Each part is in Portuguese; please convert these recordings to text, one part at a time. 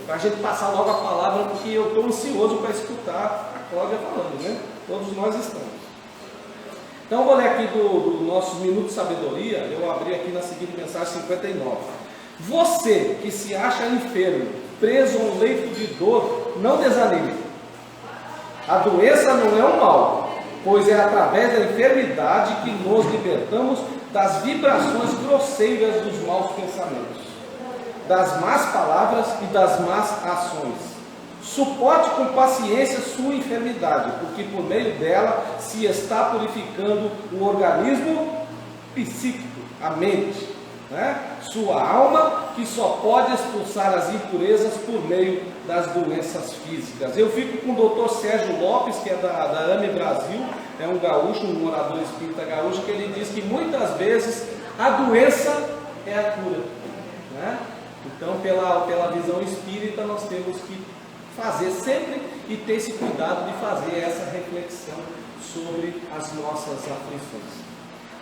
para a gente passar logo a palavra, porque eu estou ansioso para escutar a Cláudia falando, né? Todos nós estamos. Então, eu vou ler aqui do nosso Minuto de Sabedoria. Eu abri aqui na seguinte mensagem 59. Você que se acha enfermo, preso a um leito de dor, não desanime. A doença não é um mal, pois é através da enfermidade que nos libertamos das vibrações grosseiras dos maus pensamentos, das más palavras e das más ações. Suporte com paciência sua enfermidade, porque por meio dela se está purificando o organismo psíquico, a mente, né? Sua alma, que só pode expulsar as impurezas por meio das doenças físicas. Eu fico com o Dr. Sérgio Lopes, que é da AME Brasil, é um gaúcho, um morador espírita gaúcho, que ele diz que muitas vezes a doença é a cura, né? Então, pela visão espírita, nós temos que fazer sempre e ter esse cuidado de fazer essa reflexão sobre as nossas aflições.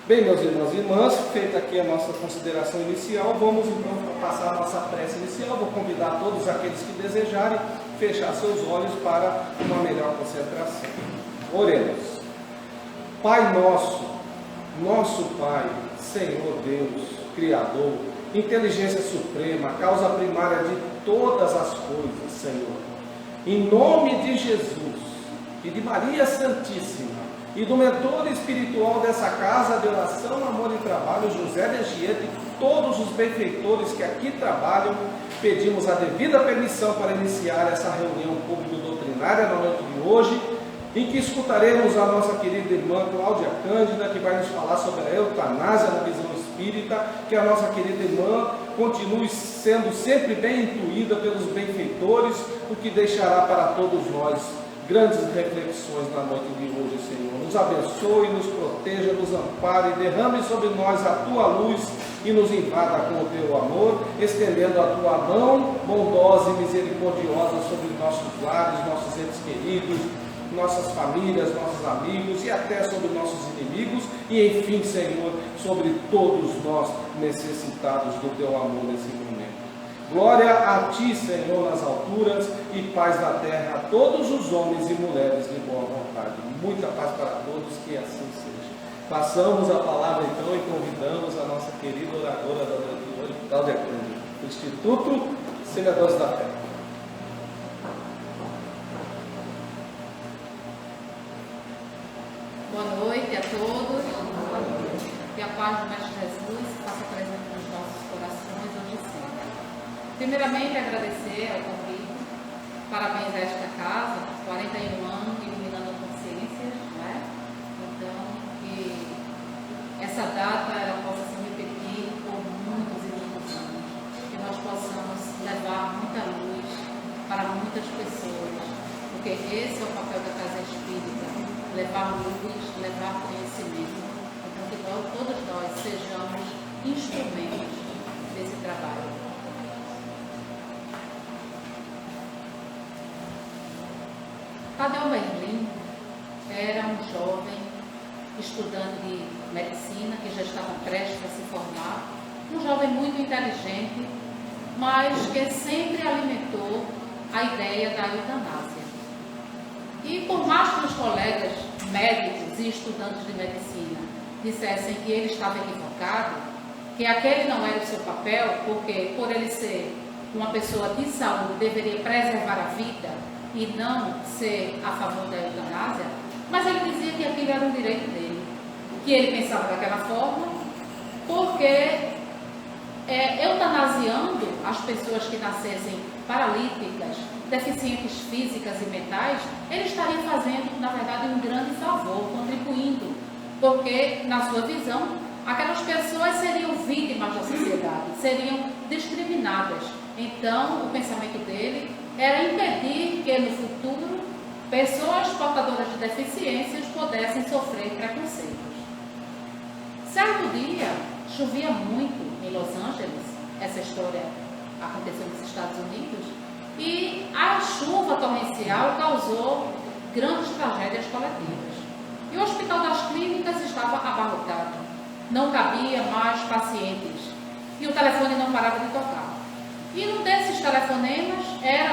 Bem, meus irmãos e irmãs, feita aqui a nossa consideração inicial, vamos então passar a nossa prece inicial. Vou convidar todos aqueles que desejarem fechar seus olhos para uma melhor concentração. Oremos. Pai nosso, nosso Pai, Senhor Deus, Criador, inteligência suprema, causa primária de todas as coisas, Senhor. Em nome de Jesus e de Maria Santíssima e do mentor espiritual dessa casa de oração, amor e trabalho, José de Anchieta, e todos os benfeitores que aqui trabalham, pedimos a devida permissão para iniciar essa reunião público-doutrinária na noite de hoje, em que escutaremos a nossa querida irmã Cláudia Cândida, que vai nos falar sobre a eutanásia na visão espírita, que a nossa querida irmã continue sendo sempre bem intuída pelos benfeitores, o que deixará para todos nós grandes reflexões na noite de hoje, Senhor. Nos abençoe, nos proteja, nos ampare, derrame sobre nós a Tua luz e nos invada com o Teu amor, estendendo a Tua mão bondosa e misericordiosa sobre nossos lares, nossos entes queridos, nossas famílias, nossos amigos e até sobre nossos inimigos e, enfim, Senhor, sobre todos nós necessitados do Teu amor nesse momento. Glória a Ti, Senhor, nas alturas, e paz na terra a todos os homens e mulheres de boa vontade. Muita paz para todos, que assim seja. Passamos a palavra então e convidamos a nossa querida oradora da noite de hoje, Cláudia Cândida, do Instituto Semeadores da Fé. Boa noite a todos. Que a paz do Mestre Jesus faça presente nos nossos corações hoje e sempre. Primeiramente, agradecer ao convite. Parabéns a esta casa, 41 anos iluminando consciências, né? Então, que essa data ela possa se repetir por muitos e muitos anos. Que nós possamos levar muita luz para muitas pessoas, porque esse é o papel da Casa Espírita. Levar luz, levar conhecimento. Então, que todos nós sejamos instrumentos desse trabalho. Tadeu Berlim era um jovem estudante de medicina que já estava prestes a se formar, um jovem muito inteligente, mas que sempre alimentou a ideia da eutanásia. E por mais que os colegas médicos e estudantes de medicina dissessem que ele estava equivocado, que aquele não era o seu papel, porque por ele ser uma pessoa de saúde deveria preservar a vida e não ser a favor da eutanásia, mas ele dizia que aquilo era um direito dele, que ele pensava daquela forma, porque eutanasiando as pessoas que nascessem paralíticas, deficientes físicas e mentais, ele estaria fazendo, na verdade, um grande favor, contribuindo, porque, na sua visão, aquelas pessoas seriam vítimas da sociedade, seriam discriminadas. Então, o pensamento dele era impedir que, no futuro, pessoas portadoras de deficiências pudessem sofrer preconceitos. Certo dia, chovia muito em Los Angeles, essa história aconteceu nos Estados Unidos, e a chuva torrencial causou grandes tragédias coletivas. E o Hospital das Clínicas estava abarrotado, não cabia mais pacientes, e o telefone não parava de tocar. E um desses telefonemas era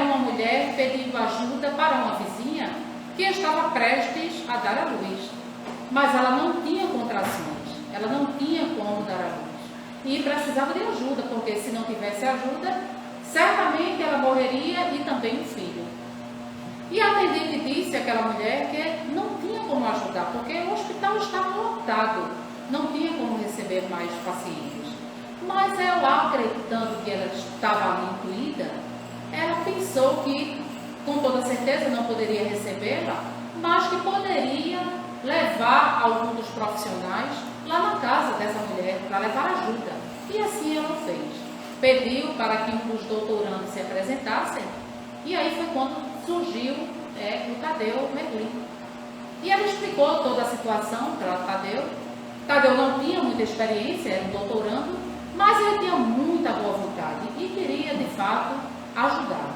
ajuda para uma vizinha que estava prestes a dar à luz. Mas ela não tinha contrações, ela não tinha como dar à luz. E precisava de ajuda, porque se não tivesse ajuda, certamente ela morreria e também o filho. E a atendente disse àquela mulher que não tinha como ajudar, porque o hospital estava lotado, não tinha como receber mais pacientes. Mas ela, acreditando que ela estava ali incluída, ela pensou que, com toda certeza, não poderia recebê-la, mas que poderia levar algum dos profissionais lá na casa dessa mulher para levar ajuda. E assim ela fez. Pediu para que um dos doutorandos se apresentassem, e aí foi quando surgiu o Tadeu Merlin. E ela explicou toda a situação para o Tadeu. Tadeu não tinha muita experiência, era um doutorando, mas ele tinha muita boa vontade e queria, de fato, ajudar.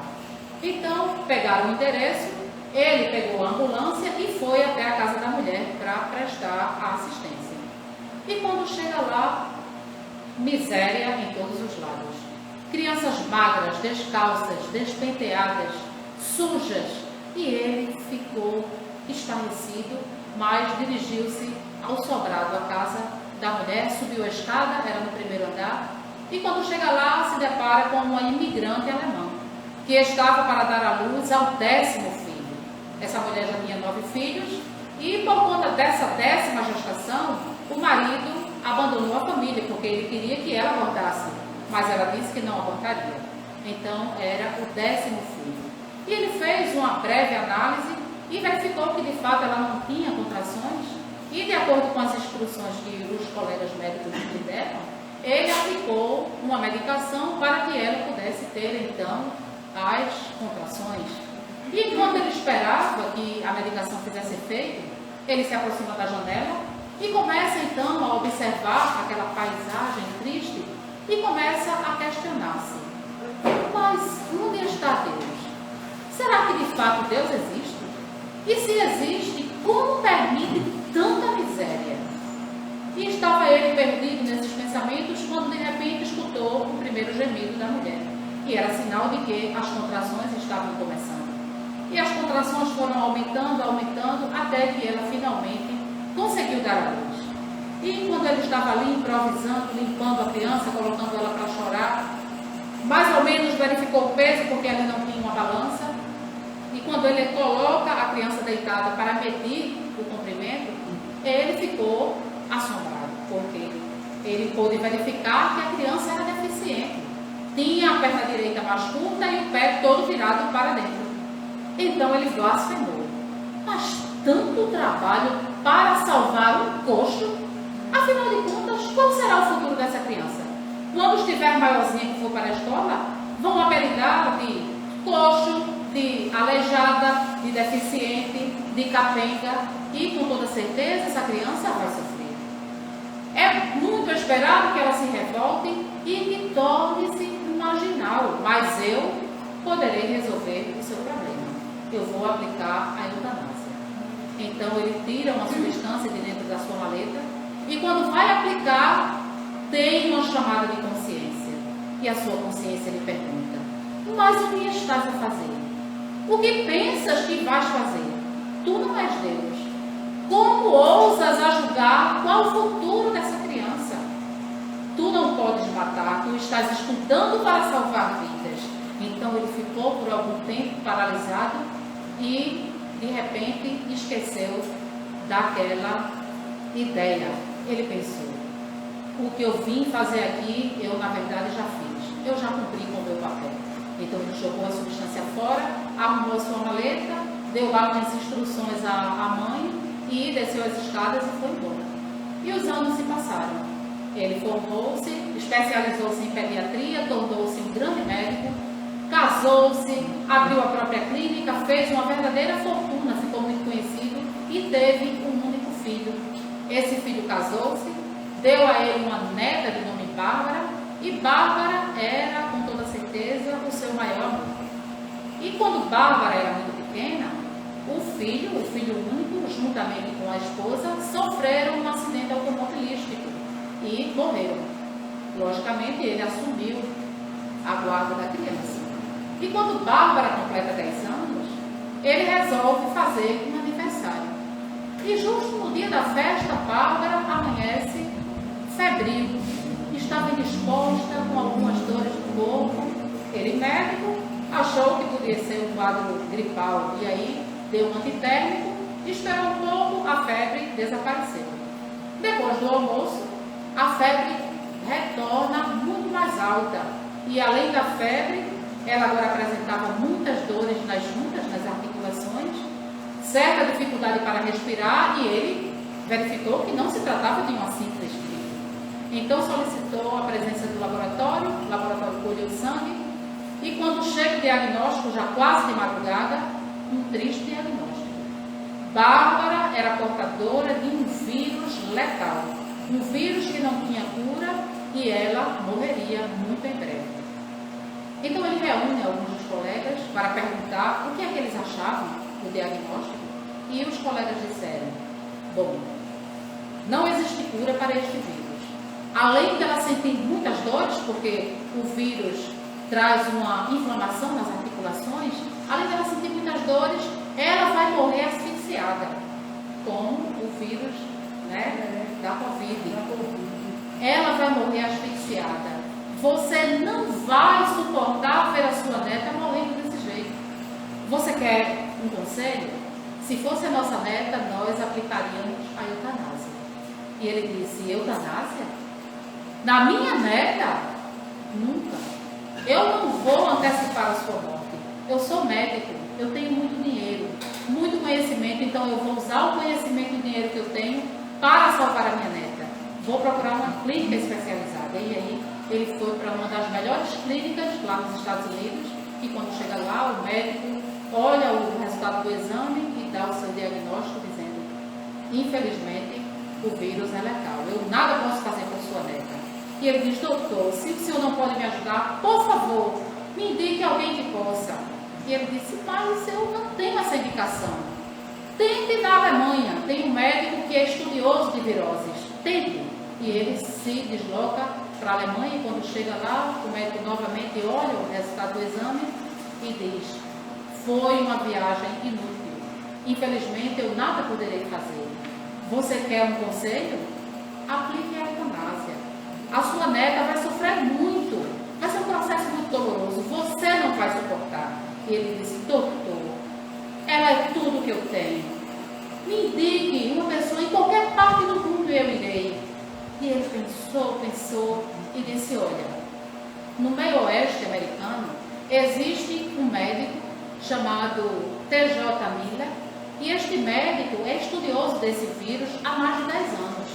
Então, pegaram o endereço, ele pegou a ambulância e foi até a casa da mulher para prestar a assistência. E quando chega lá, miséria em todos os lados. Crianças magras, descalças, despenteadas, sujas. E ele ficou estarrecido, mas dirigiu-se ao sobrado, à casa da mulher, subiu a escada, era no primeiro andar, e quando chega lá, se depara com uma imigrante alemã, que estava para dar à luz ao 10º filho. Essa mulher já tinha 9 filhos, e por conta dessa 10ª gestação, o marido abandonou a família, porque ele queria que ela abortasse, mas ela disse que não abortaria. Então, era o 10º filho. E ele fez uma breve análise e verificou que, de fato, ela não tinha contrações, e, de acordo com as instruções que os colegas médicos lhe deram, ele aplicou uma medicação para que ela pudesse ter, então, as contrações. E enquanto ele esperava que a medicação fizesse efeito, ele se aproxima da janela e começa, então, a observar aquela paisagem triste e começa a questionar-se. Mas onde está Deus? Será que, de fato, Deus existe? E se existe, como permite tanta miséria? E estava ele perdido nesses pensamentos quando, de repente, escutou o primeiro gemido da mulher. E era sinal de que as contrações estavam começando. E as contrações foram aumentando, aumentando, até que ela finalmente conseguiu dar à luz. E quando ele estava ali improvisando, limpando a criança, colocando ela para chorar, mais ou menos verificou o peso, porque ali não tinha uma balança. E quando ele coloca a criança deitada para medir o comprimento, ele ficou assombrado, porque ele pôde verificar que a criança era deficiente. Tinha a perna direita mais curta e o pé todo virado para dentro. Então ele blasfemou. Mas tanto trabalho para salvar um coxo? Afinal de contas, qual será o futuro dessa criança? Quando estiver maiorzinha que for para a escola, vão apelidá-la de coxo, de aleijada, de deficiente, de capenga, e com toda certeza essa criança vai sofrer. É muito esperado que ela se revolte e que torne-se marginal, mas eu poderei resolver o seu problema. Eu vou aplicar a eutanásia. Então ele tira uma substância de dentro da sua maleta e quando vai aplicar, tem uma chamada de consciência. E a sua consciência lhe pergunta: mas o que estás a fazer? O que pensas que vais fazer? Tu não és Deus. Como ousas a julgar qual o futuro dessa criança? Tu não podes matar, tu estás estudando para salvar vidas. Então ele ficou por algum tempo paralisado e, de repente, esqueceu daquela ideia. Ele pensou: o que eu vim fazer aqui, eu na verdade já fiz. Eu já cumpri com o meu papel. Então ele jogou a substância fora, arrumou a sua maleta, deu lá umas instruções à mãe e desceu as escadas e foi embora. E os anos se passaram. Ele formou-se, especializou-se em pediatria, tornou-se um grande médico, casou-se, abriu a própria clínica, fez uma verdadeira fortuna, ficou muito conhecido e teve um único filho. Esse filho casou-se, deu a ele uma neta de nome Bárbara, e Bárbara era, com toda certeza, o seu maior amor. E quando Bárbara era muito pequena, o filho único, juntamente com a esposa, sofreram um acidente automobilístico e morreram. Logicamente, ele assumiu a guarda da criança. E quando Bárbara completa 10 anos, ele resolve fazer um aniversário. E justo no dia da festa, Bárbara amanhece febril, estava indisposta, com algumas dores no corpo. Ele, médico, achou que podia ser um quadro gripal e aí deu um antitérmico, esperou um pouco, a febre desapareceu. Depois do almoço, a febre retorna muito mais alta e além da febre, ela agora apresentava muitas dores nas juntas, nas articulações, certa dificuldade para respirar e ele verificou que não se tratava de uma simples gripe. Então solicitou a presença do laboratório, o laboratório colheu o sangue e quando chega o diagnóstico, já quase de madrugada, um triste diagnóstico. Bárbara era portadora de um vírus letal, um vírus que não tinha cura e ela morreria muito em breve. Então ele reúne alguns dos colegas para perguntar o que é que eles achavam do diagnóstico e os colegas disseram: bom, não existe cura para este vírus. Além dela sentir muitas dores, porque o vírus traz uma inflamação nas articulações, além dela sentir muitas dores, ela vai morrer asfixiada com o vírus, né, da Covid. Ela vai morrer asfixiada. Você não vai suportar ver a sua neta morrendo desse jeito. Você quer um conselho? Se fosse a nossa neta, nós aplicaríamos a eutanásia. E ele disse: eutanásia? Na minha neta? Nunca. Eu não vou antecipar a sua morte. Eu sou médico, eu tenho muito dinheiro, muito conhecimento, então eu vou usar o conhecimento e o dinheiro que eu tenho para salvar a minha neta. Vou procurar uma clínica especializada. E aí ele foi para uma das melhores clínicas lá nos Estados Unidos e quando chega lá, o médico olha o resultado do exame e dá o seu diagnóstico dizendo: infelizmente, o vírus é letal. Eu nada posso fazer com sua neta. E ele diz: doutor, se o senhor não pode me ajudar, por favor, me indique alguém que possa. E ele disse: mas eu não tenho essa indicação. Tente na Alemanha, tem um médico que é estudioso de viroses. Tente. E ele se desloca para a Alemanha e quando chega lá, o médico novamente olha o resultado do exame e diz: foi uma viagem inútil. Infelizmente, eu nada poderei fazer. Você quer um conselho? Aplique a eutanásia. A sua neta vai sofrer muito. Vai ser um processo muito doloroso. Você não vai suportar. E ele disse: doutor, ela é tudo que eu tenho. Me indique uma pessoa em qualquer parte do mundo eu irei. E ele pensou e disse: olha, no meio oeste americano existe um médico chamado T.J. Miller e este médico é estudioso desse vírus há mais de 10 anos.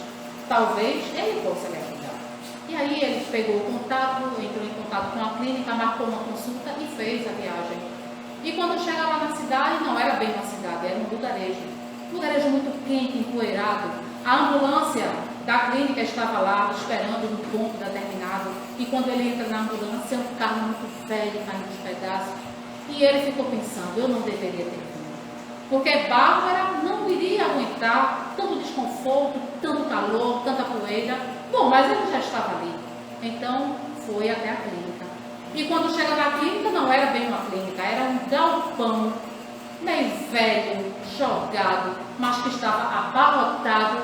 Talvez ele possa lhe ajudar. E aí ele pegou o contato, entrou em contato com a clínica, marcou uma consulta e fez a viagem. E quando chega lá na cidade, não era bem uma cidade, era um lugarejo muito quente, empoeirado. A ambulância da clínica estava lá, esperando no ponto determinado. E quando ele entra na ambulância, é um carro muito velho, caindo nos pedaços. E ele ficou pensando: eu não deveria ter vindo. Porque Bárbara não iria aguentar tanto desconforto, tanto calor, tanta poeira. Bom, mas ele já estava ali. Então, foi até a clínica. E quando chega na clínica, não era bem uma clínica, era um galpão, meio velho, jogado, mas que estava abarrotado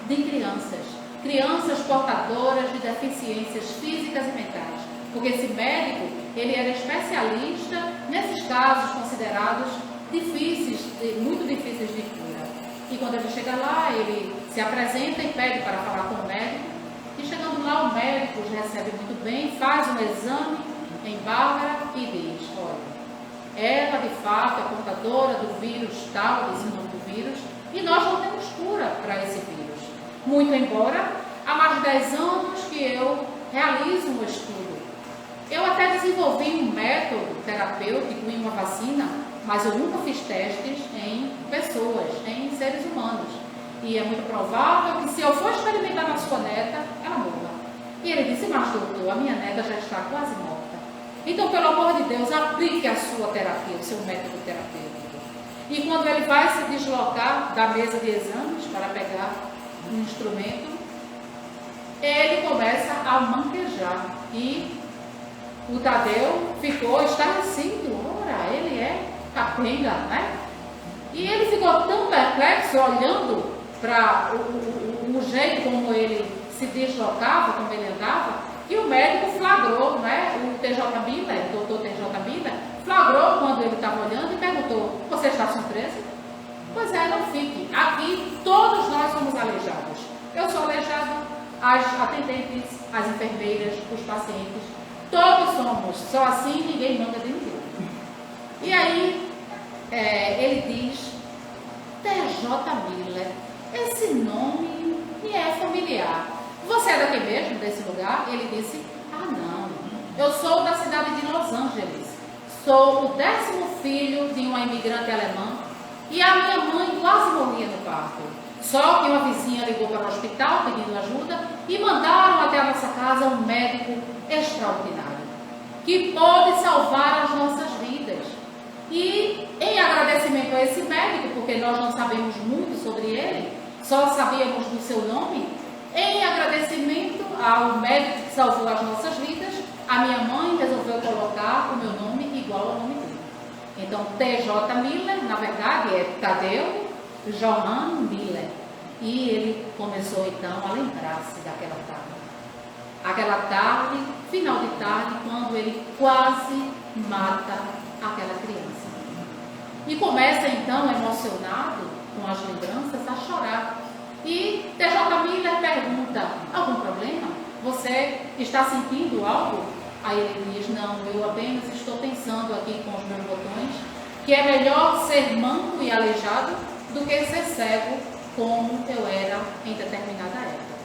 de crianças. Crianças portadoras de deficiências físicas e mentais. Porque esse médico, ele era especialista nesses casos considerados difíceis, muito difíceis de cura. E quando ele chega lá, ele se apresenta e pede para falar com o médico. E chegando lá, o médico os recebe muito bem, faz um exame em Bárbara e diz: olha, ela de fato é portadora do vírus tal, esse nome do vírus, e nós não temos cura para esse vírus. Muito embora há mais de 10 anos que eu realizo um estudo. Eu até desenvolvi um método terapêutico e uma vacina, mas eu nunca fiz testes em pessoas, em seres humanos. E é muito provável que se eu for experimentar na sua neta, ela morra. E ele disse: mas doutor, a minha neta já está quase morta. Então, pelo amor de Deus, aplique a sua terapia, o seu método terapêutico. E quando ele vai se deslocar da mesa de exames para pegar um instrumento, ele começa a manquejar. E o Tadeu ficou estarrecido. Ora, ele é capenga, né? E ele ficou tão perplexo olhando para o jeito como ele se deslocava, como ele andava, que o médico flagrou, né? O TJ Miller, o doutor TJ Miller, flagrou quando ele estava olhando e perguntou: você está surpreso? Pois é, não fique. Aqui todos nós somos aleijados. Eu sou aleijado, as atendentes, as enfermeiras, os pacientes, todos somos. Só assim ninguém manda de ninguém. E aí ele diz: TJ Miller, esse nome me é familiar. Você é daqui mesmo, desse lugar? Ele disse: ah, não, eu sou da cidade de Los Angeles. Sou o 10º filho de uma imigrante alemã e a minha mãe quase morria no parto. Só que uma vizinha ligou para o hospital pedindo ajuda e mandaram até a nossa casa um médico extraordinário que pode salvar as nossas vidas. E em agradecimento a esse médico, porque nós não sabemos muito sobre ele, só sabíamos do seu nome, em agradecimento ao médico que salvou as nossas vidas, a minha mãe resolveu colocar o meu nome igual ao nome dele. Então, TJ Miller, na verdade, é Tadeu Johann Miller. E ele começou então a lembrar-se daquela tarde. Aquela tarde, final de tarde, quando ele quase mata aquela criança. E começa então, emocionado com as lembranças, a chorar. E TJ Miller pergunta: algum problema? Você está sentindo algo? Aí ele diz: não, eu apenas estou pensando aqui com os meus botões que é melhor ser manco e aleijado do que ser cego como eu era em determinada época.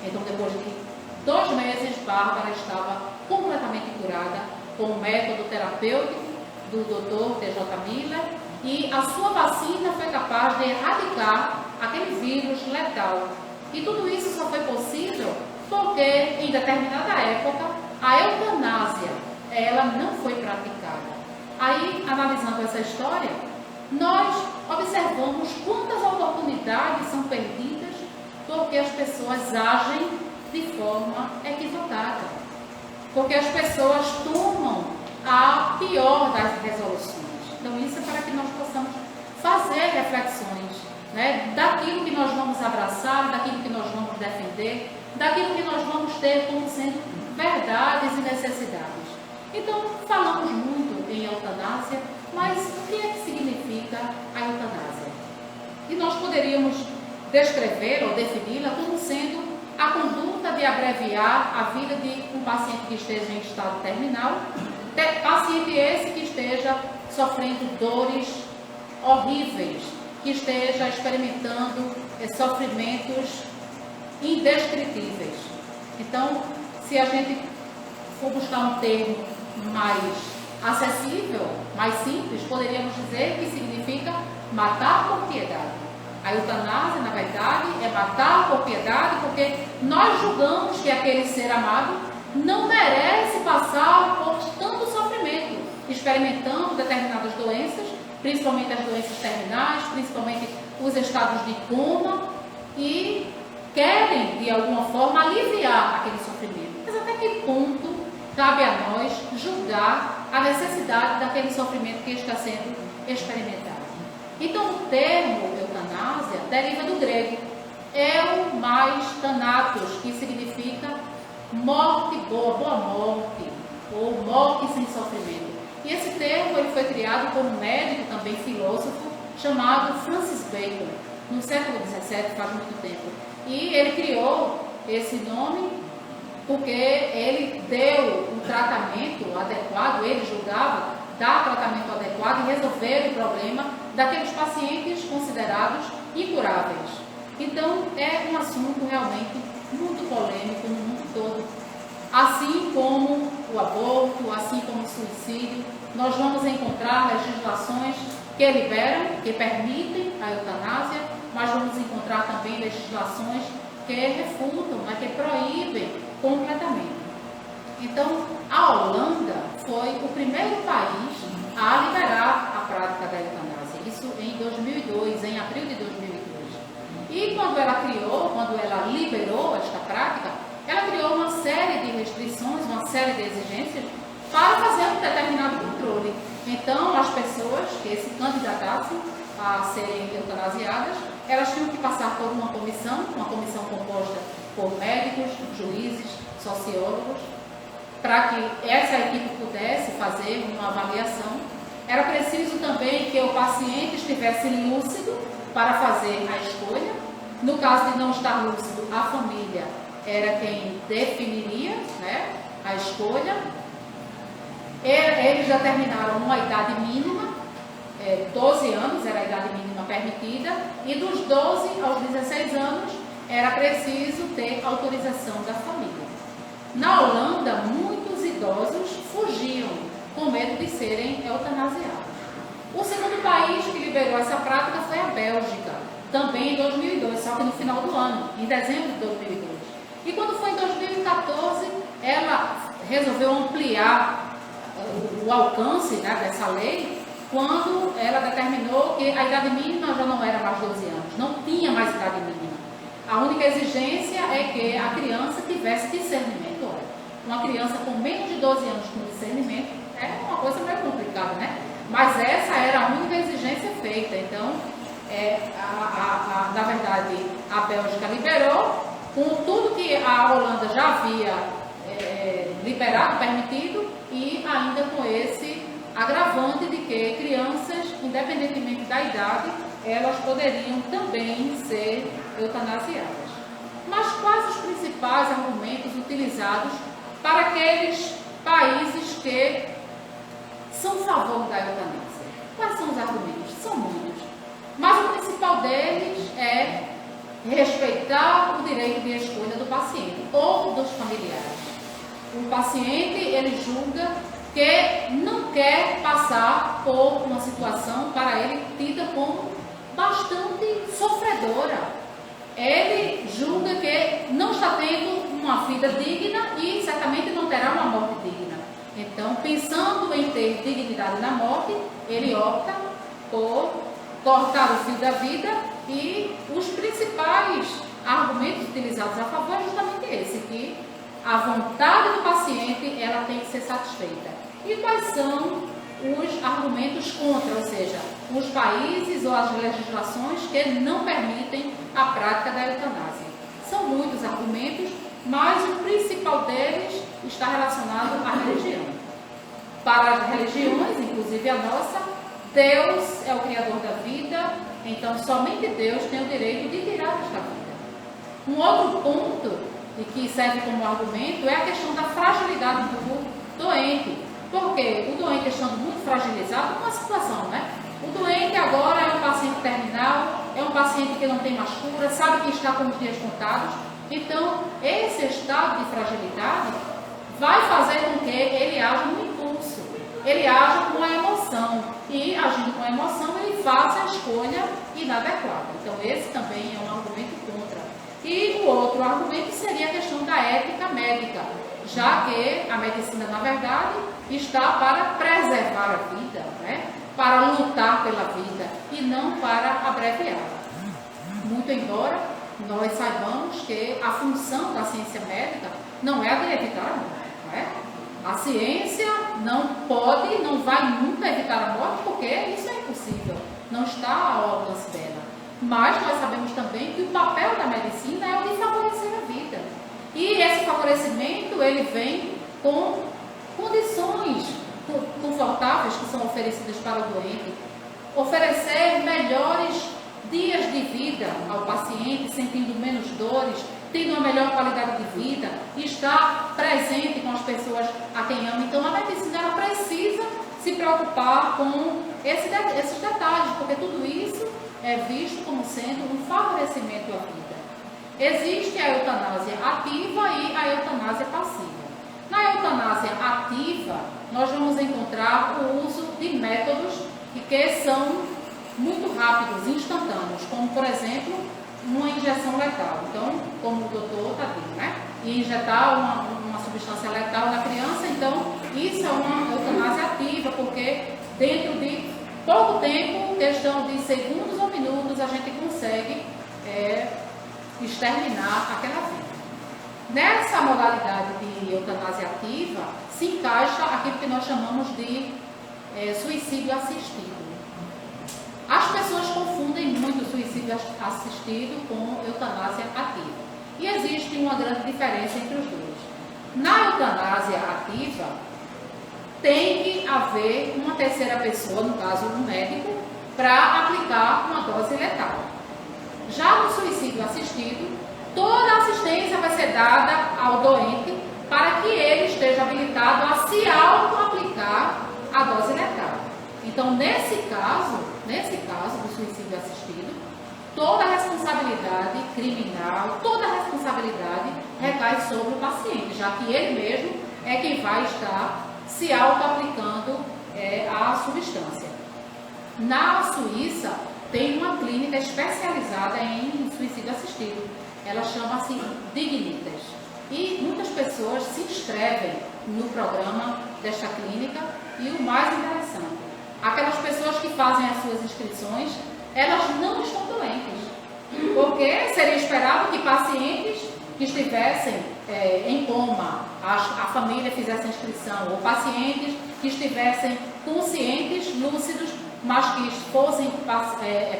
Então, depois de 2 meses, Bárbara estava completamente curada com o método terapêutico do Dr. TJ Miller, e a sua vacina foi capaz de erradicar aquele vírus letal. E tudo isso só foi possível porque, em determinada época, a eutanásia, ela não foi praticada. Aí, analisando essa história, nós observamos quantas oportunidades são perdidas porque as pessoas agem de forma equivocada. Porque as pessoas tomam a pior das resoluções. Então, isso é para que nós possamos fazer reflexões, né, daquilo que nós vamos abraçar, daquilo que nós vamos defender, daquilo que nós vamos ter como sendo verdades e necessidades. Então, falamos muito em eutanásia, mas o que é que significa a eutanásia? E nós poderíamos descrever ou defini-la como sendo a conduta de abreviar a vida de um paciente que esteja em estado terminal, paciente esse que esteja sofrendo dores horríveis, que esteja experimentando sofrimentos indescritíveis. Então, se a gente for buscar um termo mais acessível, mais simples, poderíamos dizer que significa matar por piedade. A eutanásia, na verdade, é matar por piedade, porque nós julgamos que aquele ser amado não merece passar por tanto sofrimento, experimentando determinadas doenças, principalmente as doenças terminais, principalmente os estados de coma, e querem, de alguma forma, aliviar aquele sofrimento. Mas até que ponto cabe a nós julgar a necessidade daquele sofrimento que está sendo experimentado? Então, o termo eutanásia deriva do grego eu mais thanatos, que significa morte boa, boa morte, ou morte sem sofrimento. E esse termo ele foi criado por um médico, também filósofo, chamado Francis Bacon, no século XVII, faz muito tempo. E ele criou esse nome porque ele deu um tratamento adequado, ele julgava dar tratamento adequado e resolver o problema daqueles pacientes considerados incuráveis. Então, é um assunto realmente muito polêmico no mundo todo. Assim como o aborto, assim como o suicídio, nós vamos encontrar legislações que liberam, que permitem a eutanásia, mas vamos encontrar também legislações que refutam, né, que proíbem completamente. Então, a Holanda foi o primeiro país a liberar a prática da eutanásia, isso em 2002, em abril de 2002. E quando ela liberou esta prática, ela criou uma série de restrições, uma série de exigências para fazer um determinado controle. Então, as pessoas que se candidatassem a serem eutanasiadas, elas tinham que passar por uma comissão composta por médicos, juízes, sociólogos, para que essa equipe pudesse fazer uma avaliação. Era preciso também que o paciente estivesse lúcido para fazer a escolha. No caso de não estar lúcido, a família era quem definiria, né, a escolha. Eles determinaram uma idade mínima, 12 anos era a idade mínima permitida, e dos 12 aos 16 anos era preciso ter autorização da família. Na Holanda, muitos idosos fugiam com medo de serem eutanasiados. O segundo país que liberou essa prática foi a Bélgica, também em 2002, só que no final do ano, em dezembro de 2002. E quando foi em 2014, ela resolveu ampliar o alcance, né, dessa lei, quando ela determinou que a idade mínima já não era mais 12 anos, não tinha mais idade mínima. A única exigência é que a criança tivesse discernimento. Olha, uma criança com menos de 12 anos com discernimento é uma coisa meio complicada, né? Mas essa era a única exigência feita. Então, na verdade, a Bélgica liberou, com tudo que a Holanda já havia liberado, permitido, e ainda com esse agravante de que crianças, independentemente da idade, elas poderiam também ser eutanasiadas. Mas quais os principais argumentos utilizados para aqueles países que são a favor da eutanásia? Quais são os argumentos? São muitos. Mas o principal deles é respeitar o direito de escolha do paciente ou dos familiares. O paciente, ele julga que não quer passar por uma situação para ele tida como bastante sofredora. Ele julga que não está tendo uma vida digna e certamente não terá uma morte digna. Então, pensando em ter dignidade na morte, ele opta por cortar o fio da vida, e os principais argumentos utilizados a favor é justamente esse, que a vontade do paciente ela tem que ser satisfeita. E quais são os argumentos contra, ou seja, os países ou as legislações que não permitem a prática da eutanásia? São muitos argumentos, mas o principal deles está relacionado à religião. Para as religiões, inclusive a nossa, Deus é o Criador da vida, então somente Deus tem o direito de tirar esta vida. Um outro ponto, e que serve como argumento, é a questão da fragilidade do doente. Porque o doente estando muito fragilizado, uma situação, né? O doente agora é um paciente terminal, é um paciente que não tem mais cura, sabe que está com os dias contados. Então, esse estado de fragilidade vai fazer com que ele haja no impulso, ele haja com a emoção, e agindo com a emoção, ele faz a escolha inadequada. Então, esse também é um argumento contra. E o outro argumento seria a questão da ética médica, já que a medicina, na verdade, está para preservar a vida, né? Para lutar pela vida e não para abreviá-la. Muito embora nós saibamos que a função da ciência médica não é a de evitar a morte, não é? A ciência não pode, não vai nunca evitar a morte, porque isso é impossível, não está ao alcance dela. Mas nós sabemos também que o papel da medicina é o de favorecer a vida. E esse favorecimento, ele vem com condições confortáveis que são oferecidas para o doente, oferecer melhores dias de vida ao paciente, sentindo menos dores, tendo uma melhor qualidade de vida, estar presente com as pessoas a quem ama. Então, a medicina ela precisa se preocupar com esses detalhes, porque tudo isso é visto como sendo um favorecimento à vida. Existe a eutanásia ativa e a eutanásia passiva. Na eutanásia ativa, nós vamos encontrar o uso de métodos que são muito rápidos, instantâneos, como, por exemplo, uma injeção letal. Então, como o doutor está dizendo, né? E injetar uma substância letal na criança, então, isso é uma eutanásia ativa, porque dentro de pouco tempo, questão de segundos ou minutos, a gente consegue exterminar aquela vida. Nessa modalidade de eutanásia ativa, se encaixa aquilo que nós chamamos de suicídio assistido. As pessoas confundem muito o suicídio assistido com eutanásia ativa. E existe uma grande diferença entre os dois. Na eutanásia ativa, tem que haver uma terceira pessoa, no caso um médico, para aplicar uma dose letal. Já no suicídio assistido, toda a assistência vai ser dada ao doente para que ele esteja habilitado a se auto-aplicar a dose letal. Então, nesse caso do suicídio assistido, toda a responsabilidade criminal, toda a responsabilidade recai sobre o paciente, já que ele mesmo é quem vai estar se auto-aplicando a substância. Na Suíça, tem uma clínica especializada em suicídio assistido. Ela chama-se Dignitas. E muitas pessoas se inscrevem no programa desta clínica. E o mais interessante, aquelas pessoas que fazem as suas inscrições, elas não estão doentes. Porque seria esperado que pacientes que estivessem em coma, a família fizesse a inscrição, ou pacientes que estivessem conscientes, lúcidos, mas que fossem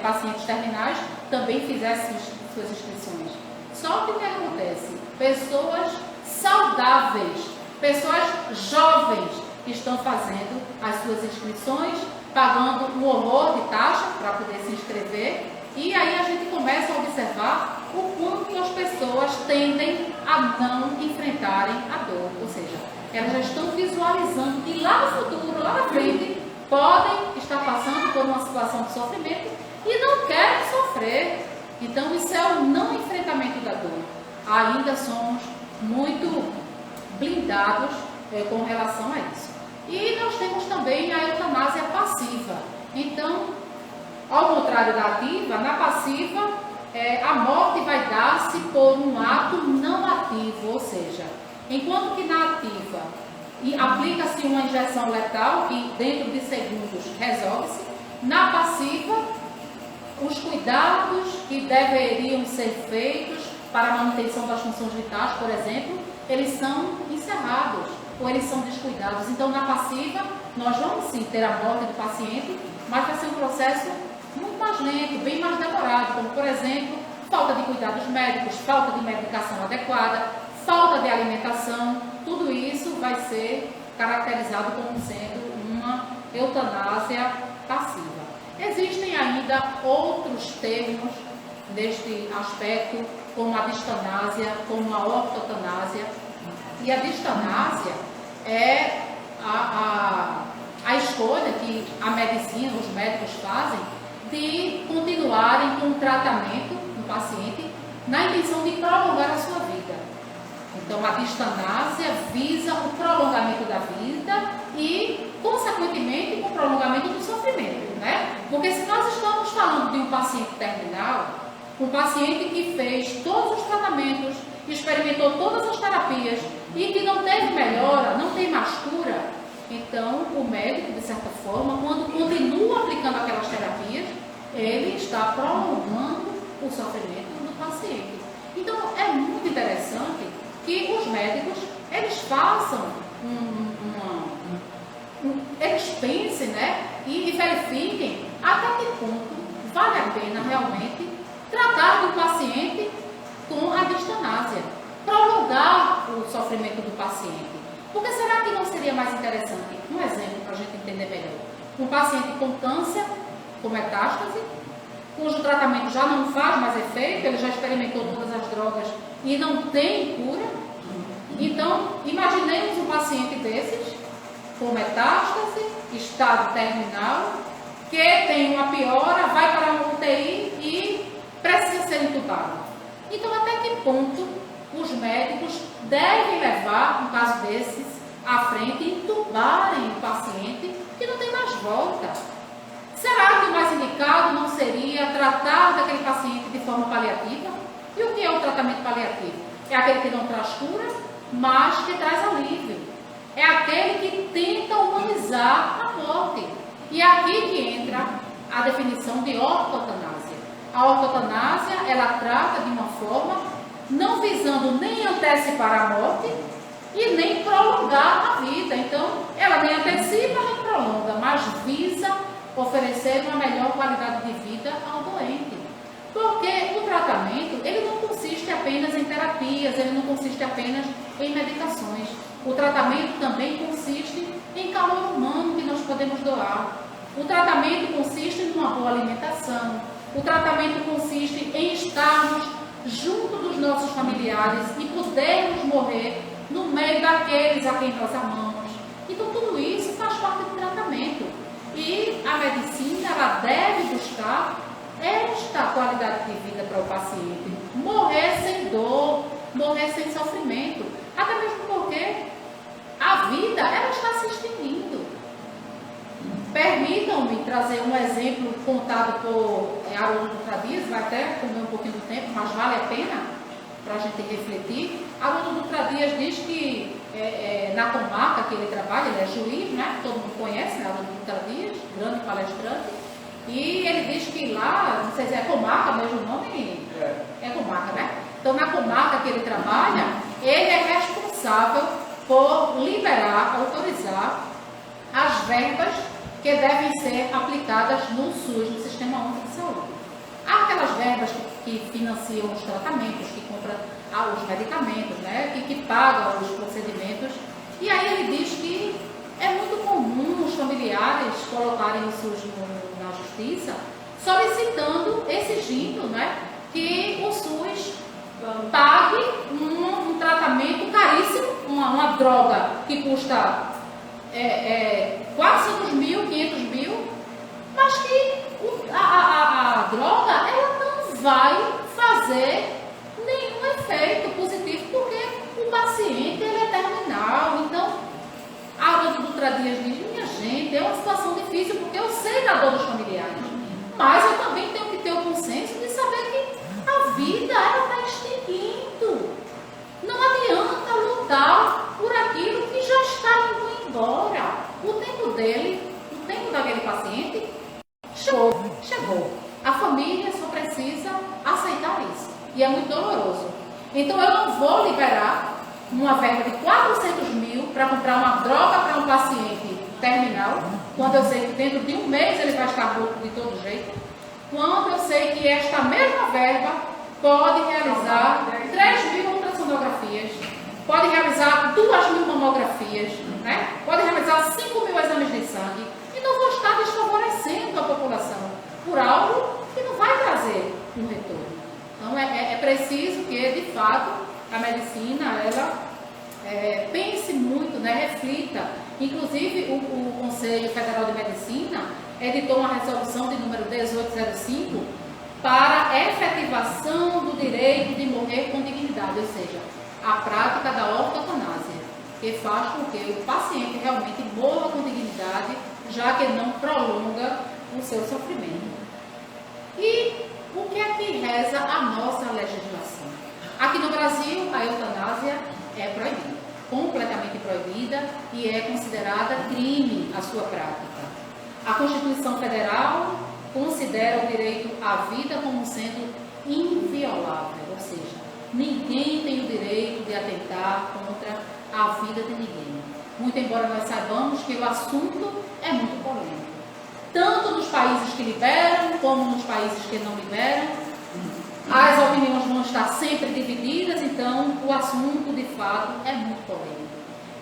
pacientes terminais, também fizessem suas inscrições. Só que o que acontece? Pessoas saudáveis, pessoas jovens estão fazendo as suas inscrições, pagando um horror de taxa para poder se inscrever, e aí a gente começa a observar o quanto as pessoas tendem a não enfrentarem a dor, ou seja, elas já estão visualizando que lá no futuro, lá na frente, podem estar passando por uma situação de sofrimento e não querem sofrer. Então, isso é o não enfrentamento da dor. Ainda somos muito blindados com relação a isso. E nós temos também a eutanásia passiva. Então, ao contrário da ativa, na passiva, a morte vai dar-se por um ato não ativo, ou seja, enquanto que na ativa aplica-se uma injeção letal que dentro de segundos resolve-se, na passiva, os cuidados que deveriam ser feitos para a manutenção das funções vitais, por exemplo, eles são encerrados ou eles são descuidados. Então, na passiva, nós vamos sim ter a morte do paciente, mas vai ser um processo muito mais lento, bem mais demorado, como, por exemplo, falta de cuidados médicos, falta de medicação adequada, falta de alimentação. Tudo isso vai ser caracterizado como sendo uma eutanásia passiva. Existem ainda outros termos neste aspecto, como a distanásia, como a ortotanásia. E a distanásia é a escolha que a medicina, os médicos fazem de continuarem com o tratamento do paciente na intenção de prolongar a sua vida. Então, a distanásia visa o prolongamento da vida e, consequentemente, o prolongamento do sofrimento, né? Porque se nós estamos falando de um paciente terminal, um paciente que fez todos os tratamentos, experimentou todas as terapias e que não teve melhora, não tem mais cura, então o médico, de certa forma, quando continua aplicando aquelas terapias, ele está prolongando o sofrimento do paciente. Então, é muito interessante que os médicos, eles façam eles pensem, né, e verifiquem até que ponto vale a pena realmente tratar do paciente com a distanásia, prolongar o sofrimento do paciente. Porque será que não seria mais interessante, um exemplo para a gente entender melhor, um paciente com câncer, com metástase, cujo tratamento já não faz mais efeito, ele já experimentou todas as drogas e não tem cura? Então, imaginemos um paciente desses, com metástase, estado terminal, que tem uma piora, vai para uma UTI e precisa ser entubado. Então, até que ponto os médicos devem levar, um caso desses, à frente e entubarem o paciente que não tem mais volta? Será que o mais indicado não seria tratar daquele paciente de forma paliativa? E o que é o tratamento paliativo? É aquele que não traz cura, mas que traz alívio. É aquele que tenta humanizar a morte. E é aqui que entra a definição de ortotanásia. A ortotanásia, ela trata de uma forma não visando nem antecipar a morte e nem prolongar a vida. Então, ela nem antecipa nem prolonga, mas visa oferecer uma melhor qualidade de vida ao doente. Porque o tratamento, ele não consiste apenas em terapias, ele não consiste apenas em medicações. O tratamento também consiste em calor humano que nós podemos doar. O tratamento consiste em uma boa alimentação. O tratamento consiste em estarmos junto dos nossos familiares e podermos morrer no meio daqueles a quem nós amamos. Então tudo isso faz parte do tratamento. E a medicina, ela deve buscar esta qualidade de vida para o paciente. Morrer sem dor, morrer sem sofrimento. Até mesmo porque a vida, ela está se extinguindo. Permitam-me trazer um exemplo contado por Haroldo Dutra Dias, vai até comer um pouquinho do tempo, mas vale a pena para a gente refletir. Haroldo Dutra Dias diz que na comarca que ele trabalha, ele é juiz, né? Todo mundo conhece, né? Haroldo Dutra Dias, grande palestrante, e ele diz que lá, não sei se é comarca mesmo o nome, é comarca, né? Então na comarca que ele trabalha, ele é responsável por liberar, autorizar as verbas que devem ser aplicadas no SUS, no Sistema Único de Saúde. Há aquelas verbas que financiam os tratamentos, que compram os medicamentos, né, que pagam os procedimentos. E aí ele diz que é muito comum os familiares colocarem o SUS na justiça, solicitando, exigindo, né, que o SUS pague um tratamento caríssimo, uma droga que custa 400 mil, 500 mil, mas que a droga, ela não vai fazer nenhum efeito positivo, porque o paciente, ele é terminal. Então, a Haroldo Dutra Dias diz, minha gente, é uma situação difícil, porque eu sei da dor dos familiares, mas eu também tenho que ter o consenso de saber que a vida, ela está extinguindo. Não adianta lutar por aquilo que já está indo embora. O tempo dele, o tempo daquele paciente, chegou. A família só precisa aceitar isso. E é muito doloroso. Então eu não vou liberar uma verba de 400 mil para comprar uma droga para um paciente terminal, quando eu sei que dentro de um mês ele vai estar morto de todo jeito, quando eu sei que esta mesma verba pode realizar 3.000 ultrassonografias, pode realizar 2.000 mamografias, né? Pode realizar 5.000 exames de sangue, e não vou estar desfavorecendo a população por algo que não vai trazer um retorno. Então é preciso que, de fato, a medicina, ela pense muito, né? Reflita. Inclusive o Conselho Federal de Medicina editou uma resolução de número 1805 para a efetivação do direito de morrer com dignidade, ou seja, a prática da ortotanásia, que faz com que o paciente realmente morra com dignidade, já que não prolonga o seu sofrimento. E o que é que reza a nossa legislação? Aqui no Brasil, a eutanásia é proibida, completamente proibida, e é considerada crime a sua prática. A Constituição Federal considera o direito à vida como sendo inviolável, ou seja, ninguém tem o direito de atentar contra a vida de ninguém. Muito embora nós saibamos que o assunto é muito polêmico, tanto nos países que liberam, como nos países que não liberam. As opiniões vão estar sempre divididas, então o assunto, de fato, é muito polêmico.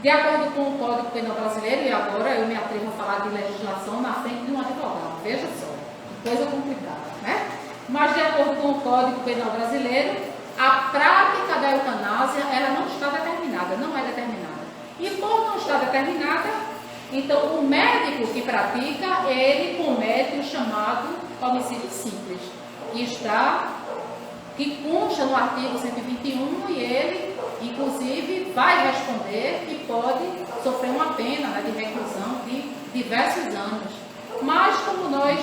De acordo com o Código Penal Brasileiro, e agora eu me atrevo a falar de legislação na frente de um advogado, veja só, que coisa complicada, né? Mas de acordo com o Código Penal Brasileiro, a prática da eutanásia, ela não está determinada, não é determinada. E por não estar determinada, então o médico que pratica, ele comete o chamado homicídio simples, que consta no artigo 121, e ele, inclusive, vai responder e pode sofrer uma pena, né, de reclusão de diversos anos. Mas, como nós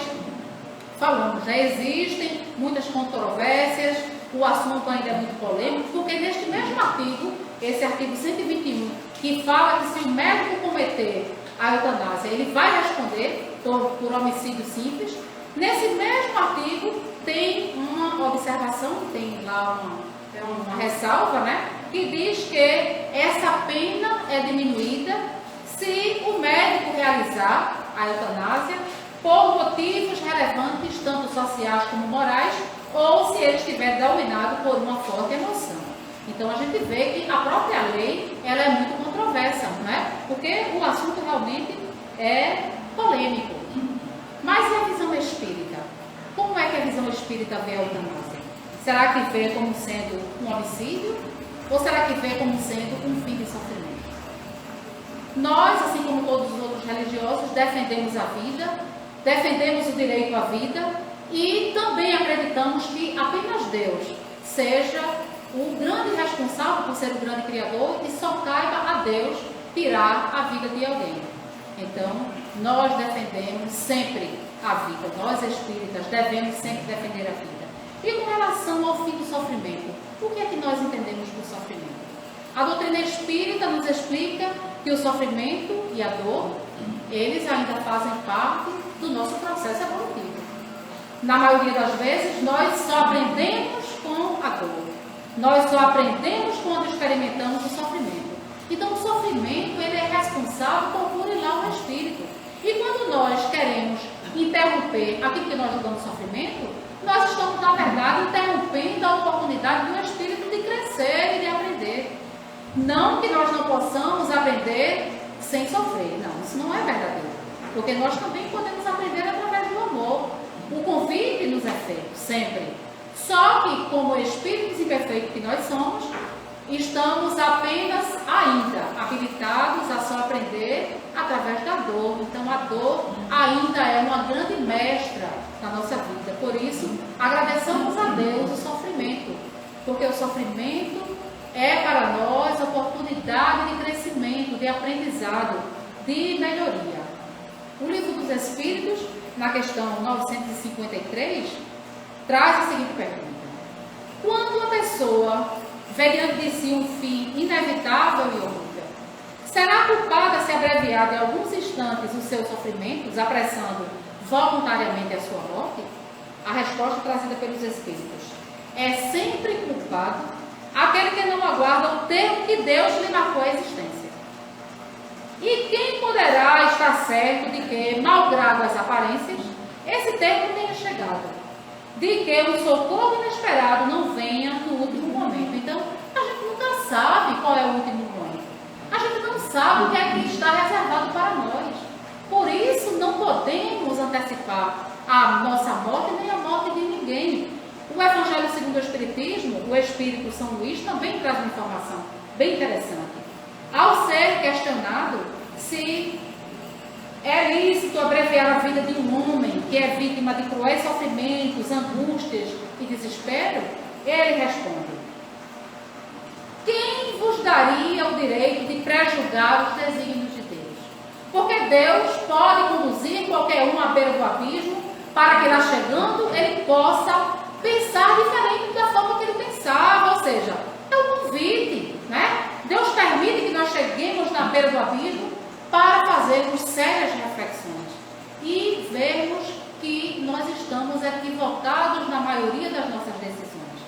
falamos, já existem muitas controvérsias, o assunto ainda é muito polêmico, porque neste mesmo artigo, esse artigo 121, que fala que se o médico cometer a eutanásia, ele vai responder por homicídio simples. Nesse mesmo artigo tem uma observação, tem lá uma ressalva, né, que diz que essa pena é diminuída se o médico realizar a eutanásia por motivos relevantes, tanto sociais como morais, ou se ele estiver dominado por uma forte emoção. Então a gente vê que a própria lei ela é muito controversa, né? Porque o assunto realmente é polêmico. Mas e a visão espírita? Como é que a visão espírita vê a eutanásia? Será que vê como sendo um homicídio? Ou será que vê como sendo um fim de sofrimento? Nós, assim como todos os outros religiosos, defendemos a vida, defendemos o direito à vida e também acreditamos que apenas Deus seja o grande responsável por ser o grande criador e só caiba a Deus tirar a vida de alguém. Então, nós defendemos sempre a vida. Nós espíritas devemos sempre defender a vida. E com relação ao fim do sofrimento, o que é que nós entendemos por sofrimento? A doutrina espírita nos explica que o sofrimento e a dor, eles ainda fazem parte do nosso processo evolutivo. Na maioria das vezes, nós só aprendemos com a dor. Nós só aprendemos quando experimentamos o sofrimento. Então, o sofrimento ele é responsável por burilar o espírito. E quando nós queremos interromper aquilo que nós julgamos sofrimento, nós estamos, na verdade, interrompendo a oportunidade do espírito de crescer e de aprender. Não que nós não possamos aprender sem sofrer. Não, isso não é verdadeiro. Porque nós também podemos aprender através do amor. O convite nos é feito, sempre. Só que, como espíritos imperfeitos que nós somos, estamos apenas ainda habilitados a só aprender através da dor. Então, a dor ainda é uma grande mestra na nossa vida. Por isso, agradeçamos a Deus o sofrimento, porque o sofrimento é para nós oportunidade de crescimento, de aprendizado, de melhoria. O Livro dos Espíritos, na questão 953, traz a seguinte pergunta: quando uma pessoa vê diante de si um fim inevitável e horrível, será culpada se abreviar de alguns instantes os seus sofrimentos, apressando voluntariamente a sua morte? A resposta trazida pelos Espíritos: é sempre culpado aquele que não aguarda o tempo que Deus lhe marcou a existência. E quem poderá estar certo de que, malgrado as aparências, esse tempo tenha chegado, de que um socorro inesperado não venha no último momento? Então, a gente nunca sabe qual é o último momento. A gente não sabe o que é que está reservado para nós. Por isso, não podemos antecipar a nossa morte nem a morte de ninguém. O Evangelho segundo o Espiritismo, o Espírito São Luís, também traz uma informação bem interessante. Ao ser questionado se é lícito abreviar a vida de um homem que é vítima de cruéis sofrimentos, angústias e desespero, ele responde: quem vos daria o direito de prejulgar os desígnios de Deus? Porque Deus pode conduzir qualquer um à beira do abismo para que lá chegando ele possa pensar diferente da forma que ele pensava. Ou seja, é um convite, né? Deus permite que nós cheguemos na beira do abismo para fazermos sérias reflexões e vermos que nós estamos equivocados na maioria das nossas decisões,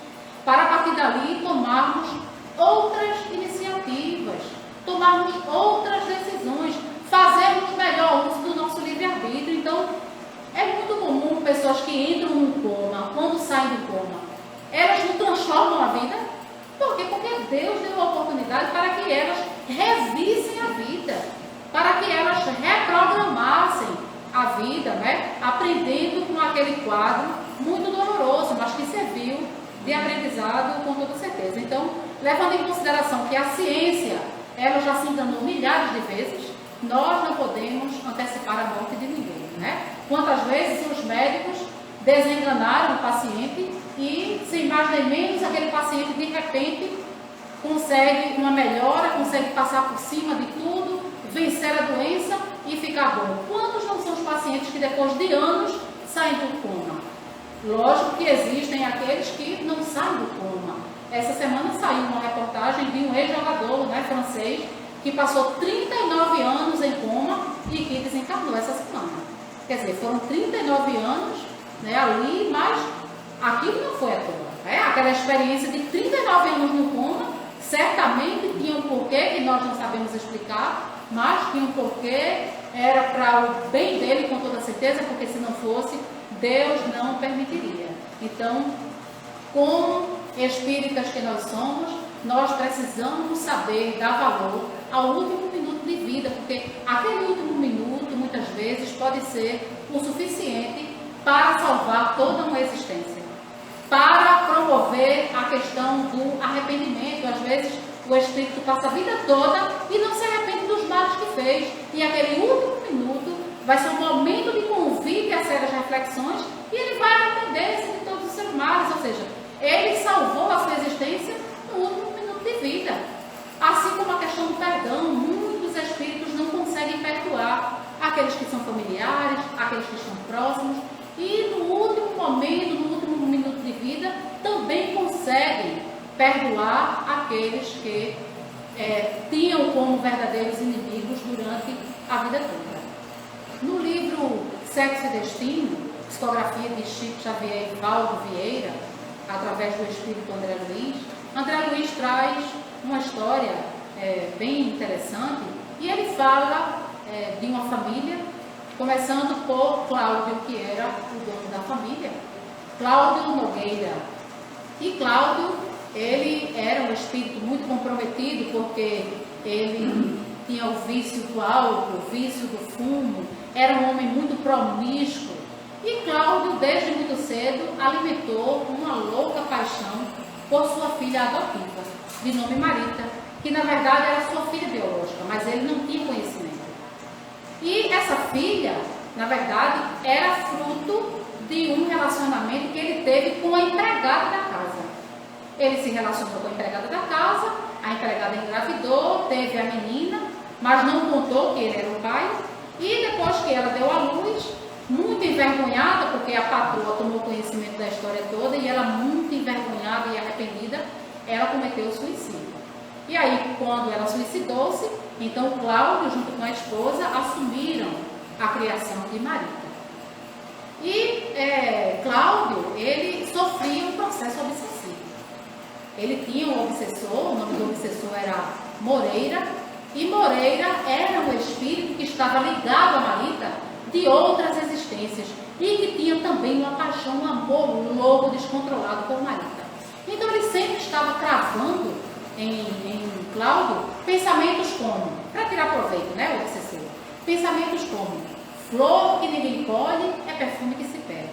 para a partir dali tomarmos outras iniciativas, tomarmos outras decisões, fazermos melhor uso do nosso livre-arbítrio. Então, é muito comum pessoas que entram num coma, quando saem do coma, elas não transformam a vida. Por quê? Porque Deus deu a oportunidade para que elas revisem a vida, para que elas reprogramassem a vida, né? Aprendendo com aquele quadro muito doloroso, mas que serviu de aprendizado com toda certeza. Então, levando em consideração que a ciência, ela já se enganou milhares de vezes, nós não podemos antecipar a morte de ninguém, né? Quantas vezes os médicos desenganaram o paciente e, sem mais nem menos, aquele paciente de repente consegue uma melhora, consegue passar por cima de tudo, vencer a doença e ficar bom. Quantos não são os pacientes que depois de anos saem do coma? Lógico que existem aqueles que não saem do coma. Essa semana saiu uma reportagem de um ex-jogador, né, francês, que passou 39 anos em coma e que desencarnou essa semana. Quer dizer, foram 39 anos, né, ali, mas aquilo não foi à toa. Aquela experiência de 39 anos no coma, certamente tinha um porquê que nós não sabemos explicar, mas tinha um porquê era para o bem dele, com toda certeza, porque se não fosse, Deus não permitiria. Então, como espíritas que nós somos, nós precisamos saber dar valor ao último minuto de vida, porque aquele último minuto, muitas vezes, pode ser o suficiente para salvar toda uma existência, para promover a questão do arrependimento. Às vezes, o espírito passa a vida toda e não se arrepende dos males que fez, e aquele último minuto vai ser um momento de convite a sérias reflexões, e ele vai arrepender-se de todos os seus males, ou seja, ele salvou a sua existência no último minuto de vida. Assim como a questão do perdão, muitos espíritos não conseguem perdoar aqueles que são familiares, aqueles que estão próximos, e no último momento, no último minuto de vida, também conseguem perdoar aqueles que tinham como verdadeiros inimigos durante a vida toda. No livro Sexo e Destino, psicografia de Chico Xavier e Valdo Vieira, através do espírito André Luiz traz uma história bem interessante, e ele fala de uma família, começando por Cláudio, que era o dono da família, Cláudio Nogueira. E Cláudio, ele era um espírito muito comprometido, porque ele tinha o vício do álcool, o vício do fumo, era um homem muito promíscuo. E Cláudio, desde muito cedo, alimentou uma louca paixão por sua filha adotiva, de nome Marita, que na verdade era sua filha biológica, mas ele não tinha conhecimento. E essa filha, na verdade, era fruto de um relacionamento que ele teve com a empregada da casa. Ele se relacionou com a empregada da casa, a empregada engravidou, teve a menina, mas não contou que ele era o pai, e depois que ela deu à luz, muito envergonhada, porque a patroa tomou conhecimento da história toda, e ela, muito envergonhada e arrependida, ela cometeu o suicídio. E aí, quando ela suicidou-se, então Cláudio, junto com a esposa, assumiram a criação de Marita. E Cláudio, ele sofria um processo obsessivo. Ele tinha um obsessor, o nome do obsessor era Moreira, e Moreira era um espírito que estava ligado a Marita de outras existências, e que tinha também uma paixão, um amor louco, descontrolado por Marita. Então ele sempre estava cravando em Cláudio pensamentos como, para tirar proveito, né, o obsessor, pensamentos como: flor que ninguém colhe é perfume que se perde.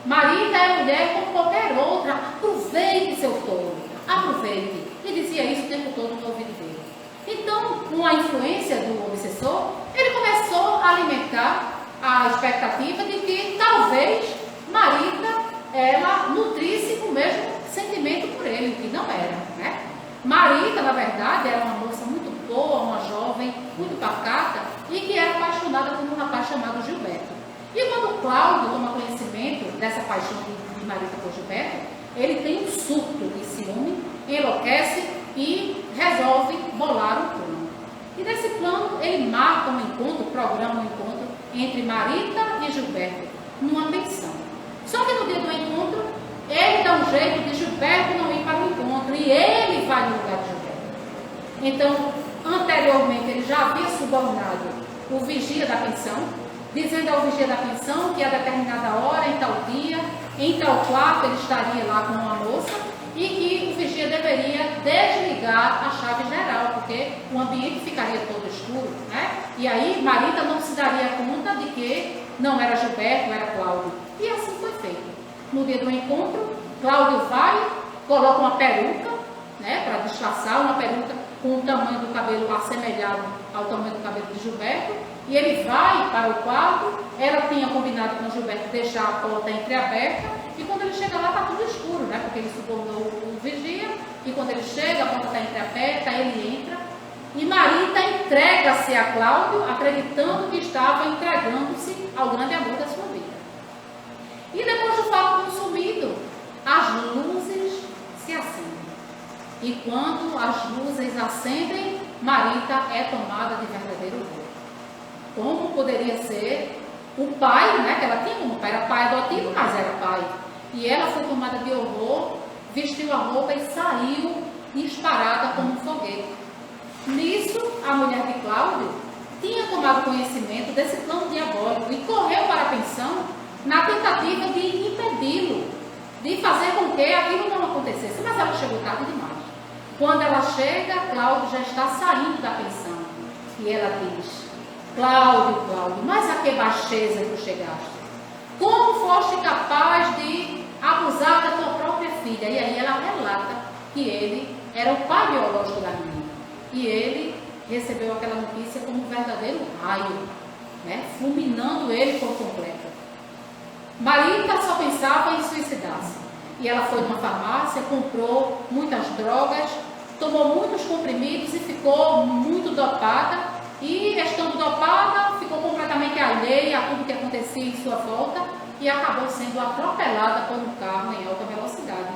Marita é mulher como qualquer outra, aproveite seu tolo, aproveite. E dizia isso o tempo todo no ouvido dele. Então, com a influência do obsessor, ele começou a alimentar a expectativa de que talvez Marita, ela nutrisse o mesmo sentimento por ele, que não era, né? Marita, na verdade, era uma moça muito boa, uma jovem muito pacata, e que era apaixonada por um rapaz chamado Gilberto. E quando Cláudio toma conhecimento dessa paixão de Marita por Gilberto, ele tem um surto de ciúme, enlouquece e resolve bolar um plano. E nesse plano ele marca um encontro, programa um encontro entre Marita e Gilberto, numa pensão. Só que no dia do encontro, ele dá um jeito de Gilberto não ir para o encontro, e ele vai no lugar de Gilberto. Então, anteriormente, ele já havia subornado o vigia da pensão, dizendo ao vigia da pensão que a determinada hora, em tal dia, em tal quarto, ele estaria lá com uma moça, e que o vigia deveria desligar a chave geral, porque o ambiente ficaria todo escuro, né? E aí Marita não se daria conta de que não era Gilberto, era Cláudio. E assim foi feito. No dia do encontro, Cláudio vai, coloca uma peruca, né, para disfarçar, uma peruca com o tamanho do cabelo assemelhado ao tamanho do cabelo de Gilberto, e ele vai para o quarto. Ela tinha combinado com Gilberto deixar a porta entreaberta, e quando ele chega lá está tudo escuro, né, porque ele subornou o vigia, e quando ele chega, a porta está entreaberta, ele entra, e Marita entrega-se a Cláudio, acreditando que estava entregando-se ao grande amor da sua vida. E depois do fato consumido, as luzes se acendem. E quando as luzes acendem, Marita é tomada de verdadeiro horror. Como poderia ser o pai, né, que ela tinha como pai, era pai adotivo, mas era pai. E ela foi tomada de horror, vestiu a roupa e saiu disparada como um foguete. Nisso, a mulher de Cláudio tinha tomado conhecimento desse plano diabólico e correu para a pensão na tentativa de impedi-lo, de fazer com que aquilo não acontecesse. Mas ela chegou tarde demais. Quando ela chega, Cláudio já está saindo da pensão. E ela diz: Cláudio, Cláudio, mas a que baixeza tu chegaste? Como foste capaz de abusar da tua própria filha? E aí ela relata que ele era o pai biológico da menina. E ele recebeu aquela notícia como um verdadeiro raio, né? Fulminando ele por completo. Marita só pensava em suicidar-se. E ela foi numa farmácia, comprou muitas drogas, tomou muitos comprimidos e ficou muito dopada. E, estando dopada, ficou completamente alheia a tudo que acontecia em sua volta e acabou sendo atropelada por um carro em alta velocidade.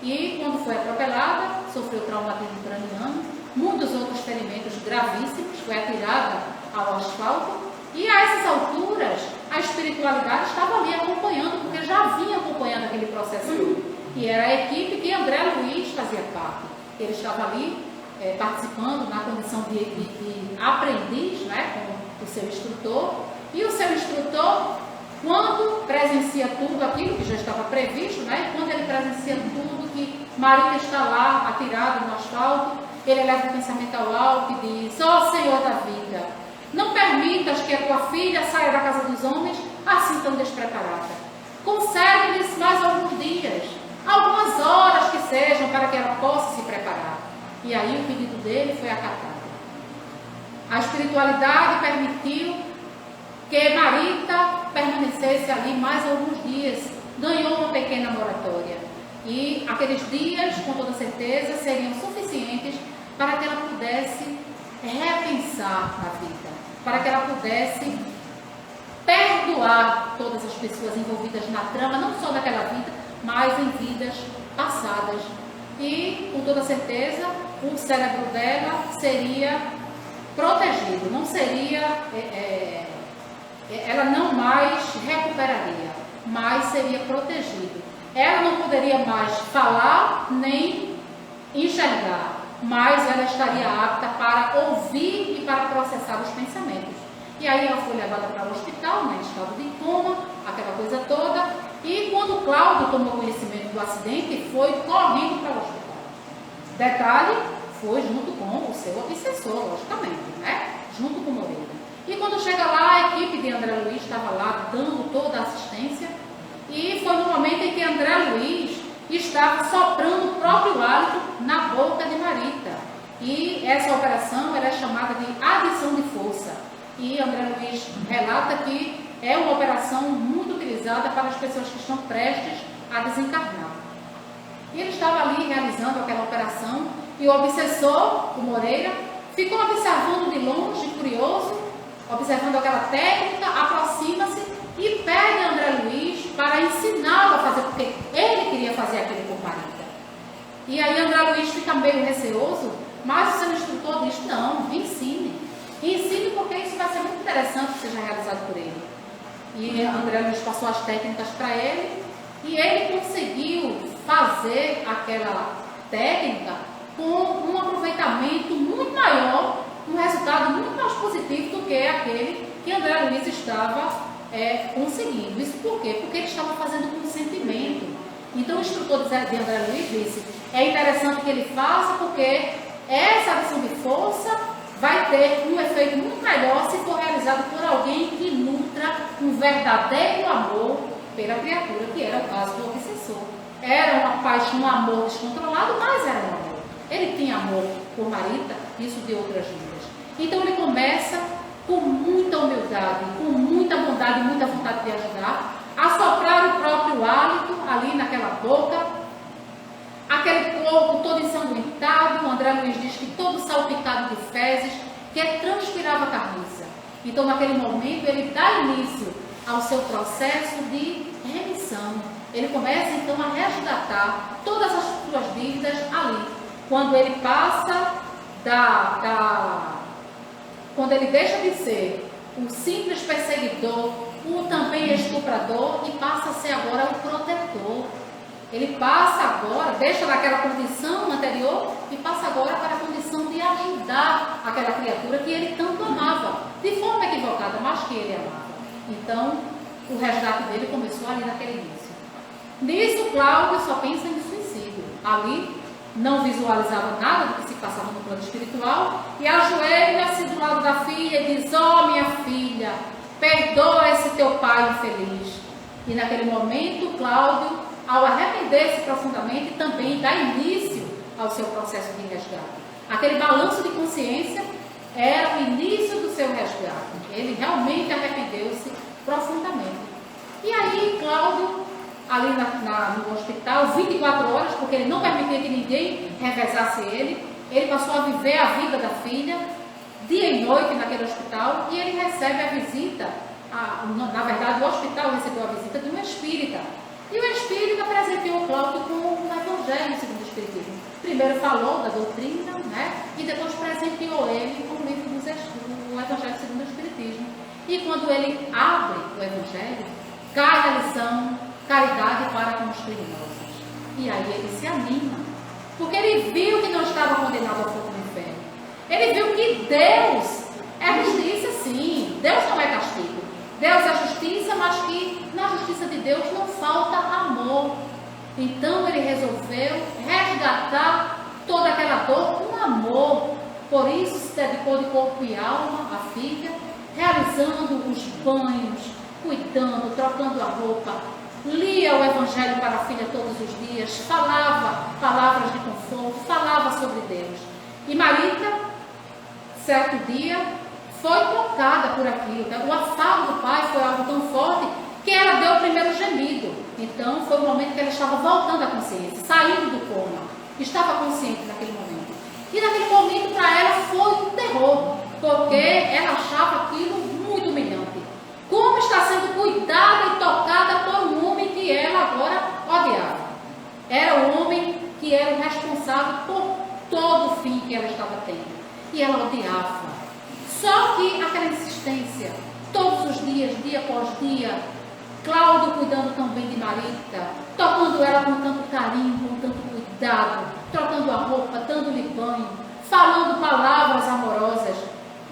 E, quando foi atropelada, sofreu traumatismo craniano, muitos outros ferimentos gravíssimos, foi atirada ao asfalto. E, a essas alturas, a espiritualidade estava ali acompanhando, porque já vinha acompanhando aquele processo. E era a equipe que André Luiz fazia parte. Ele estava ali participando na condição de aprendiz, né, com o seu instrutor. E o seu instrutor, quando presencia tudo aquilo que já estava previsto, né, quando ele presencia tudo, que Maria está lá atirada no asfalto, ele leva o pensamento ao alto e diz: ó Senhor da vida, não permitas que a tua filha saia da casa dos homens assim tão despreparada. Concede-lhes mais alguns dias, algumas horas que sejam, para que ela possa se preparar. E aí o pedido dele foi acatado. A espiritualidade permitiu que Marita permanecesse ali mais alguns dias. Ganhou uma pequena moratória. E aqueles dias, com toda certeza, seriam suficientes para que ela pudesse repensar a vida. Para que ela pudesse perdoar todas as pessoas envolvidas na trama, não só naquela vida, mas em vidas passadas. E, com toda certeza, o cérebro dela seria protegido, não seria, ela não mais recuperaria, mas seria protegido. Ela não poderia mais falar nem enxergar, mas ela estaria apta para ouvir e para processar os pensamentos. E aí ela foi levada para o hospital, né, em estado de coma, aquela coisa toda. E quando Cláudio tomou conhecimento do acidente, foi correndo para o hospital. Detalhe, foi junto com o seu obsessor, logicamente, né? Junto com o Moreira. E quando chega lá, a equipe de André Luiz estava lá dando toda a assistência. E foi no momento em que André Luiz estava soprando o próprio hálito na boca de Marita. E essa operação ela é chamada de adição de força. E André Luiz relata que é uma operação muito utilizada para as pessoas que estão prestes a desencarnar. E ele estava ali realizando aquela operação e o obsessor, o Moreira, ficou observando de longe, curioso, observando aquela técnica, aproxima-se e pede a André Luiz para ensiná-lo a fazer, porque ele queria fazer aquilo por Marita. E aí André Luiz fica meio receoso, mas o seu instrutor diz: não, ensine. Ensine, porque isso vai ser muito interessante que seja realizado por ele. E André Luiz passou as técnicas para ele e ele conseguiu fazer aquela técnica com um aproveitamento muito maior, um resultado muito mais positivo do que aquele que André Luiz estava conseguindo. Isso por quê? Porque ele estava fazendo com sentimento. Então o instrutor de André Luiz disse: é interessante que ele faça, porque essa adição de força vai ter um efeito muito melhor se for realizado por alguém que nutra um verdadeiro amor pela criatura, que era o caso do obsessor. Era uma paixão, um amor descontrolado, mas era um amor. Ele tinha amor por Marita, isso de outras vidas. Então ele começa com muita humildade, com muita bondade, muita vontade de ajudar, a soprar o próprio hálito ali naquela boca, aquele corpo todo ensanguentado. O André Luiz diz que todo salpicado de fezes, que transpirava carniça. Então naquele momento ele dá início ao seu processo de remissão. Ele começa então a resgatar todas as suas dívidas ali. Quando ele passa quando ele deixa de ser o simples perseguidor, o também estuprador, e passa a ser agora o protetor. Ele passa agora, deixa daquela condição anterior e passa agora para a condição de ajudar aquela criatura que ele tanto amava, de forma equivocada, mas que ele amava. Então, o resgate dele começou ali naquele início. Nisso, Cláudio só pensa em suicídio. Ali, não visualizava nada do que se passava no plano espiritual e ajoelha-se do lado da filha e diz: ó, minha filha, perdoa esse teu pai infeliz. E naquele momento, Cláudio, ao arrepender-se profundamente, também dá início ao seu processo de resgate. Aquele balanço de consciência era o início do seu resgate. Ele realmente arrependeu-se profundamente. E aí, Cláudio, ali no hospital, 24 horas, porque ele não permitia que ninguém revezasse ele passou a viver a vida da filha, dia e noite naquele hospital, e ele recebe a visita, na verdade o hospital recebeu a visita de um espírita, e o espírita presenteou Cláudio com o Evangelho segundo o Espiritismo. Primeiro falou da doutrina, né, e depois presenteou ele com o livro do Evangelho segundo o Espiritismo. E quando ele abre o Evangelho, cai a lição: caridade para com os criminosos. E aí ele se anima, porque ele viu que não estava condenado ao fogo do inferno. Ele viu que Deus é justiça, sim. Deus não é castigo. Deus é justiça, mas que na justiça de Deus não falta amor. Então ele resolveu resgatar toda aquela dor com amor. Por isso se dedicou de corpo e alma à filha, realizando os banhos, cuidando, trocando a roupa, lia o Evangelho para a filha todos os dias, falava palavras de conforto, falava sobre Deus. E Marita, certo dia, foi tocada por aquilo. O afago do pai foi algo tão forte que ela deu o primeiro gemido. Então foi o momento que ela estava voltando à consciência, saindo do coma, estava consciente naquele momento. E naquele momento para ela foi um terror, porque ela achava aquilo muito humilhante. Como está sendo cuidada e tocada por um homem que ela agora odiava. Era o homem que era o responsável por todo o fim que ela estava tendo. E ela odiava. Só que aquela insistência, todos os dias, dia após dia, Cláudio cuidando também de Marita, tocando ela com tanto carinho, com tanto cuidado, trocando a roupa, dando-lhe banho, falando palavras amorosas.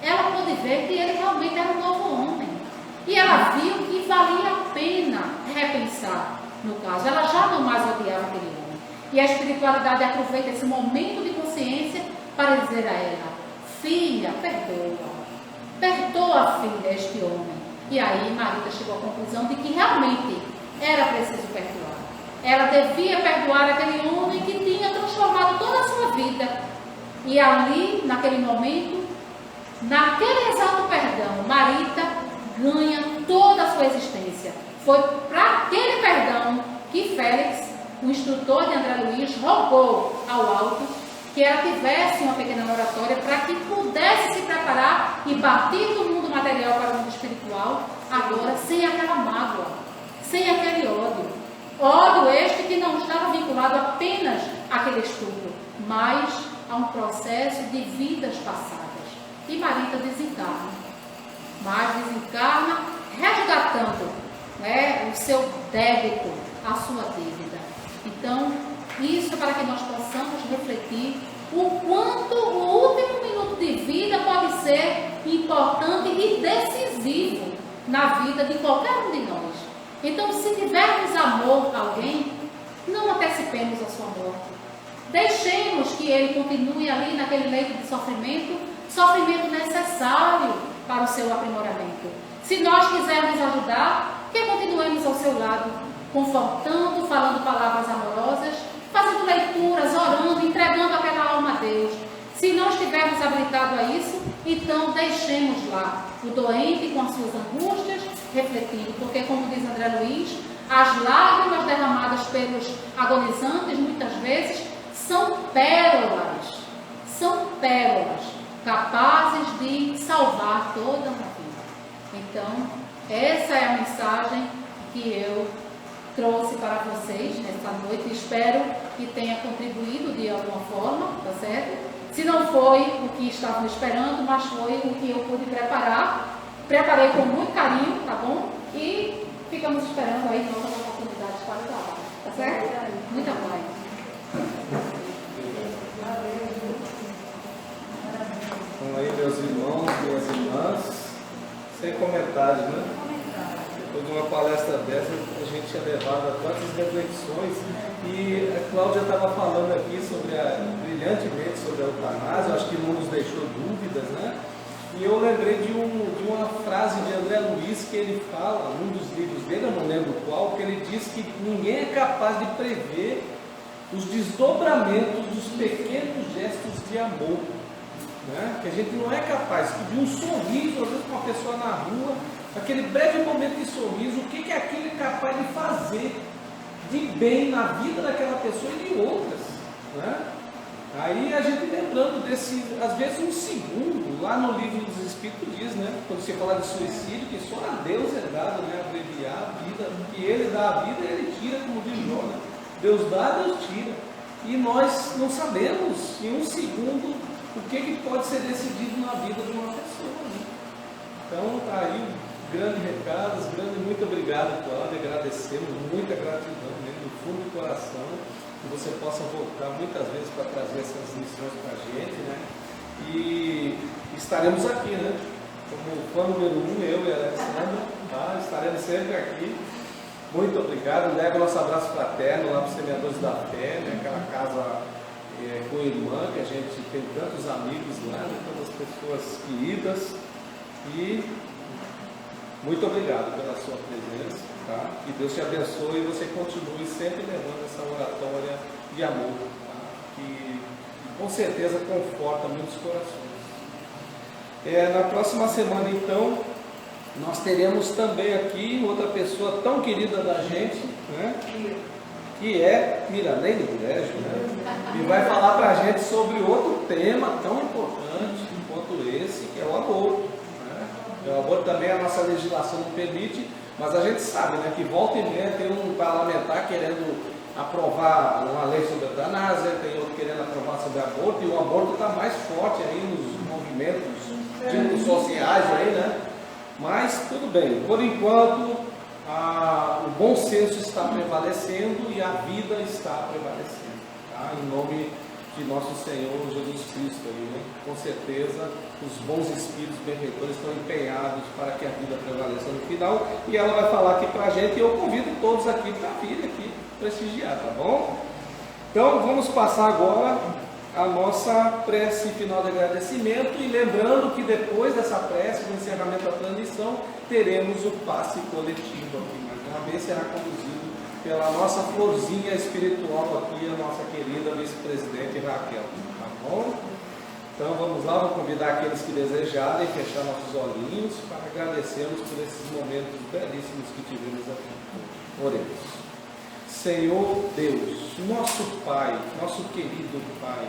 Ela pôde ver que ele realmente era um novo homem. E ela viu que valia a pena repensar no caso. Ela já não mais odiava aquele homem. E a espiritualidade aproveita esse momento de consciência para dizer a ela: filha, perdoa. Perdoa, filha, este homem. E aí Marita chegou à conclusão de que realmente era preciso perdoar. Ela devia perdoar aquele homem que tinha transformado toda a sua vida. E ali, naquele momento, naquele exato perdão, Marita ganha toda a sua existência. Foi para aquele perdão que Félix, o instrutor de André Luiz, rogou ao alto que ela tivesse uma pequena oratória para que pudesse se preparar e partir do mundo material para o mundo espiritual, agora sem aquela mágoa, sem aquele ódio. Ódio este que não estava vinculado apenas àquele estupro, mas a um processo de vidas passadas. E Marita desencarna, mas desencarna resgatando, né, o seu débito, a sua dívida. Então, isso é para que nós possamos refletir o quanto o último minuto de vida pode ser importante e decisivo na vida de qualquer um de nós. Então, se tivermos amor a alguém, não antecipemos a sua morte. Deixemos que ele continue ali naquele leito de sofrimento, sofrimento necessário para o seu aprimoramento. Se nós quisermos ajudar, que continuemos ao seu lado, confortando, falando palavras amorosas, fazendo leituras, orando, entregando aquela alma a Deus. Se não estivermos habilitados a isso, então deixemos lá o doente com as suas angústias, refletindo, porque, como diz André Luiz, as lágrimas derramadas pelos agonizantes, muitas vezes, são pérolas capazes de salvar toda uma vida. Então, essa é a mensagem que eu trouxe para vocês nesta noite. Espero que tenha contribuído de alguma forma, tá certo? Se não foi o que estavam esperando, mas foi o que eu pude preparar. Preparei com muito carinho, tá bom? E ficamos esperando aí novas oportunidades para o trabalho, tá certo? comentários, né? Depois de uma palestra dessa, a gente é levado a tantas reflexões. E a Cláudia estava falando aqui brilhantemente sobre a eutanásia, acho que não nos deixou dúvidas, né? E eu lembrei de uma frase de André Luiz que ele fala, num dos livros dele, eu não lembro qual, que ele diz que ninguém é capaz de prever os desdobramentos dos pequenos gestos de amor, né? Que a gente não é capaz de um sorriso, às vezes com uma pessoa na rua, aquele breve momento de sorriso, o que aquilo é capaz de fazer de bem na vida daquela pessoa e de outras, né? Aí a gente lembrando desse, às vezes um segundo, lá no livro dos Espíritos diz, né? Quando você fala de suicídio, que só a Deus é dado, né? Abreviar a vida, que Ele dá a vida e Ele tira, como diz Jó, né? Deus dá, Deus tira. E nós não sabemos em um segundo o que pode ser decidido na vida de uma pessoa, né? Então está aí um grande recado, muito obrigado, Cláudia, agradecemos, muita gratidão mesmo, do fundo do coração, que você possa voltar muitas vezes para trazer essas lições para a gente, né? E estaremos aqui, né? Como fã número 1, eu e a Alexandra, tá? Estaremos sempre aqui. Muito obrigado, leva nosso abraço fraterno lá para os Semeadores da Fé, né? Aquela casa com irmã, que a gente tem tantos amigos lá, né? Tantas pessoas queridas. E muito obrigado pela sua presença, tá? Que Deus te abençoe e você continue sempre levando essa oratória de amor, tá? Que com certeza conforta muitos corações. Na próxima semana, então, nós teremos também aqui outra pessoa tão querida da gente, né? Que é Miranene Brejo, né? E vai falar para a gente sobre outro tema tão importante quanto esse, que é o aborto. O aborto também a nossa legislação não permite, mas a gente sabe, né, que volta e meia tem um parlamentar querendo aprovar uma lei sobre a eutanásia, tem outro querendo aprovar sobre aborto, e o aborto está mais forte aí nos movimentos sociais aí, né? Mas tudo bem, por enquanto o bom senso está prevalecendo e a vida está prevalecendo, tá? Em nome de nosso Senhor Jesus Cristo aí, né? Com certeza os bons espíritos benfeitores estão empenhados para que a vida prevaleça no final, e ela vai falar aqui para a gente, e eu convido todos aqui para vir aqui prestigiar, tá bom? Então vamos passar agora a nossa prece final de agradecimento, e lembrando que depois dessa prece, do encerramento da transmissão, teremos o passe coletivo aqui, mais uma vez será conduzido pela nossa florzinha espiritual aqui, a nossa querida vice-presidente Raquel, tá bom? Então vamos lá, vou convidar aqueles que desejarem fechar nossos olhinhos para agradecermos por esses momentos belíssimos que tivemos aqui. Oremos. Senhor Deus, nosso Pai, nosso querido Pai,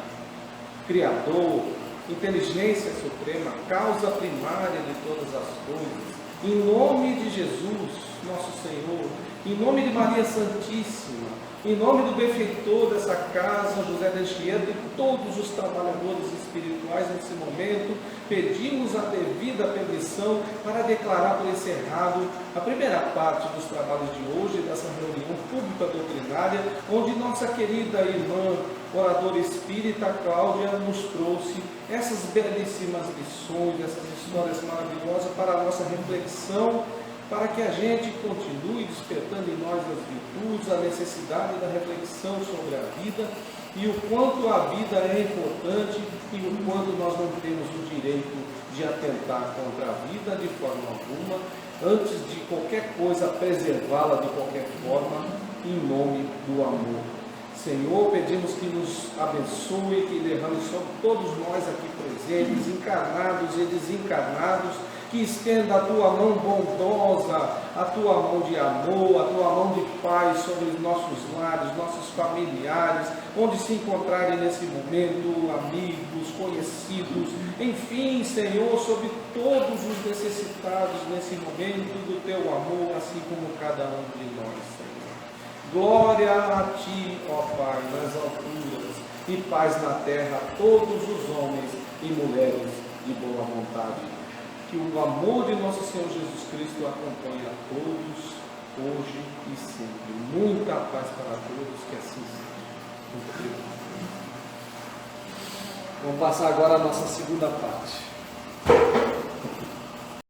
Criador, inteligência suprema, causa primária de todas as coisas, em nome de Jesus, nosso Senhor, em nome de Maria Santíssima, em nome do benfeitor dessa casa, José de Anchieta, e todos os trabalhadores espirituais nesse momento, pedimos a devida permissão para declarar por encerrado a primeira parte dos trabalhos de hoje, dessa reunião pública doutrinária, onde nossa querida irmã, oradora espírita Cláudia, nos trouxe essas belíssimas lições, essas histórias maravilhosas para a nossa reflexão, para que a gente continue despertando em nós as virtudes, a necessidade da reflexão sobre a vida e o quanto a vida é importante e o quanto nós não temos o direito de atentar contra a vida de forma alguma, antes de qualquer coisa preservá-la de qualquer forma, em nome do amor. Senhor, pedimos que nos abençoe, que derrame sobre todos nós aqui presentes, encarnados e desencarnados, que estenda a tua mão bondosa, a tua mão de amor, a tua mão de paz sobre os nossos lares, nossos familiares, onde se encontrarem nesse momento, amigos, conhecidos, enfim, Senhor, sobre todos os necessitados nesse momento do teu amor, assim como cada um de nós, Senhor. Glória a ti, ó Pai, nas alturas, e paz na terra a todos os homens e mulheres de boa vontade. Que o amor de nosso Senhor Jesus Cristo acompanhe a todos, hoje e sempre. Muita paz para todos, que assim seja. Vamos passar agora a nossa segunda parte.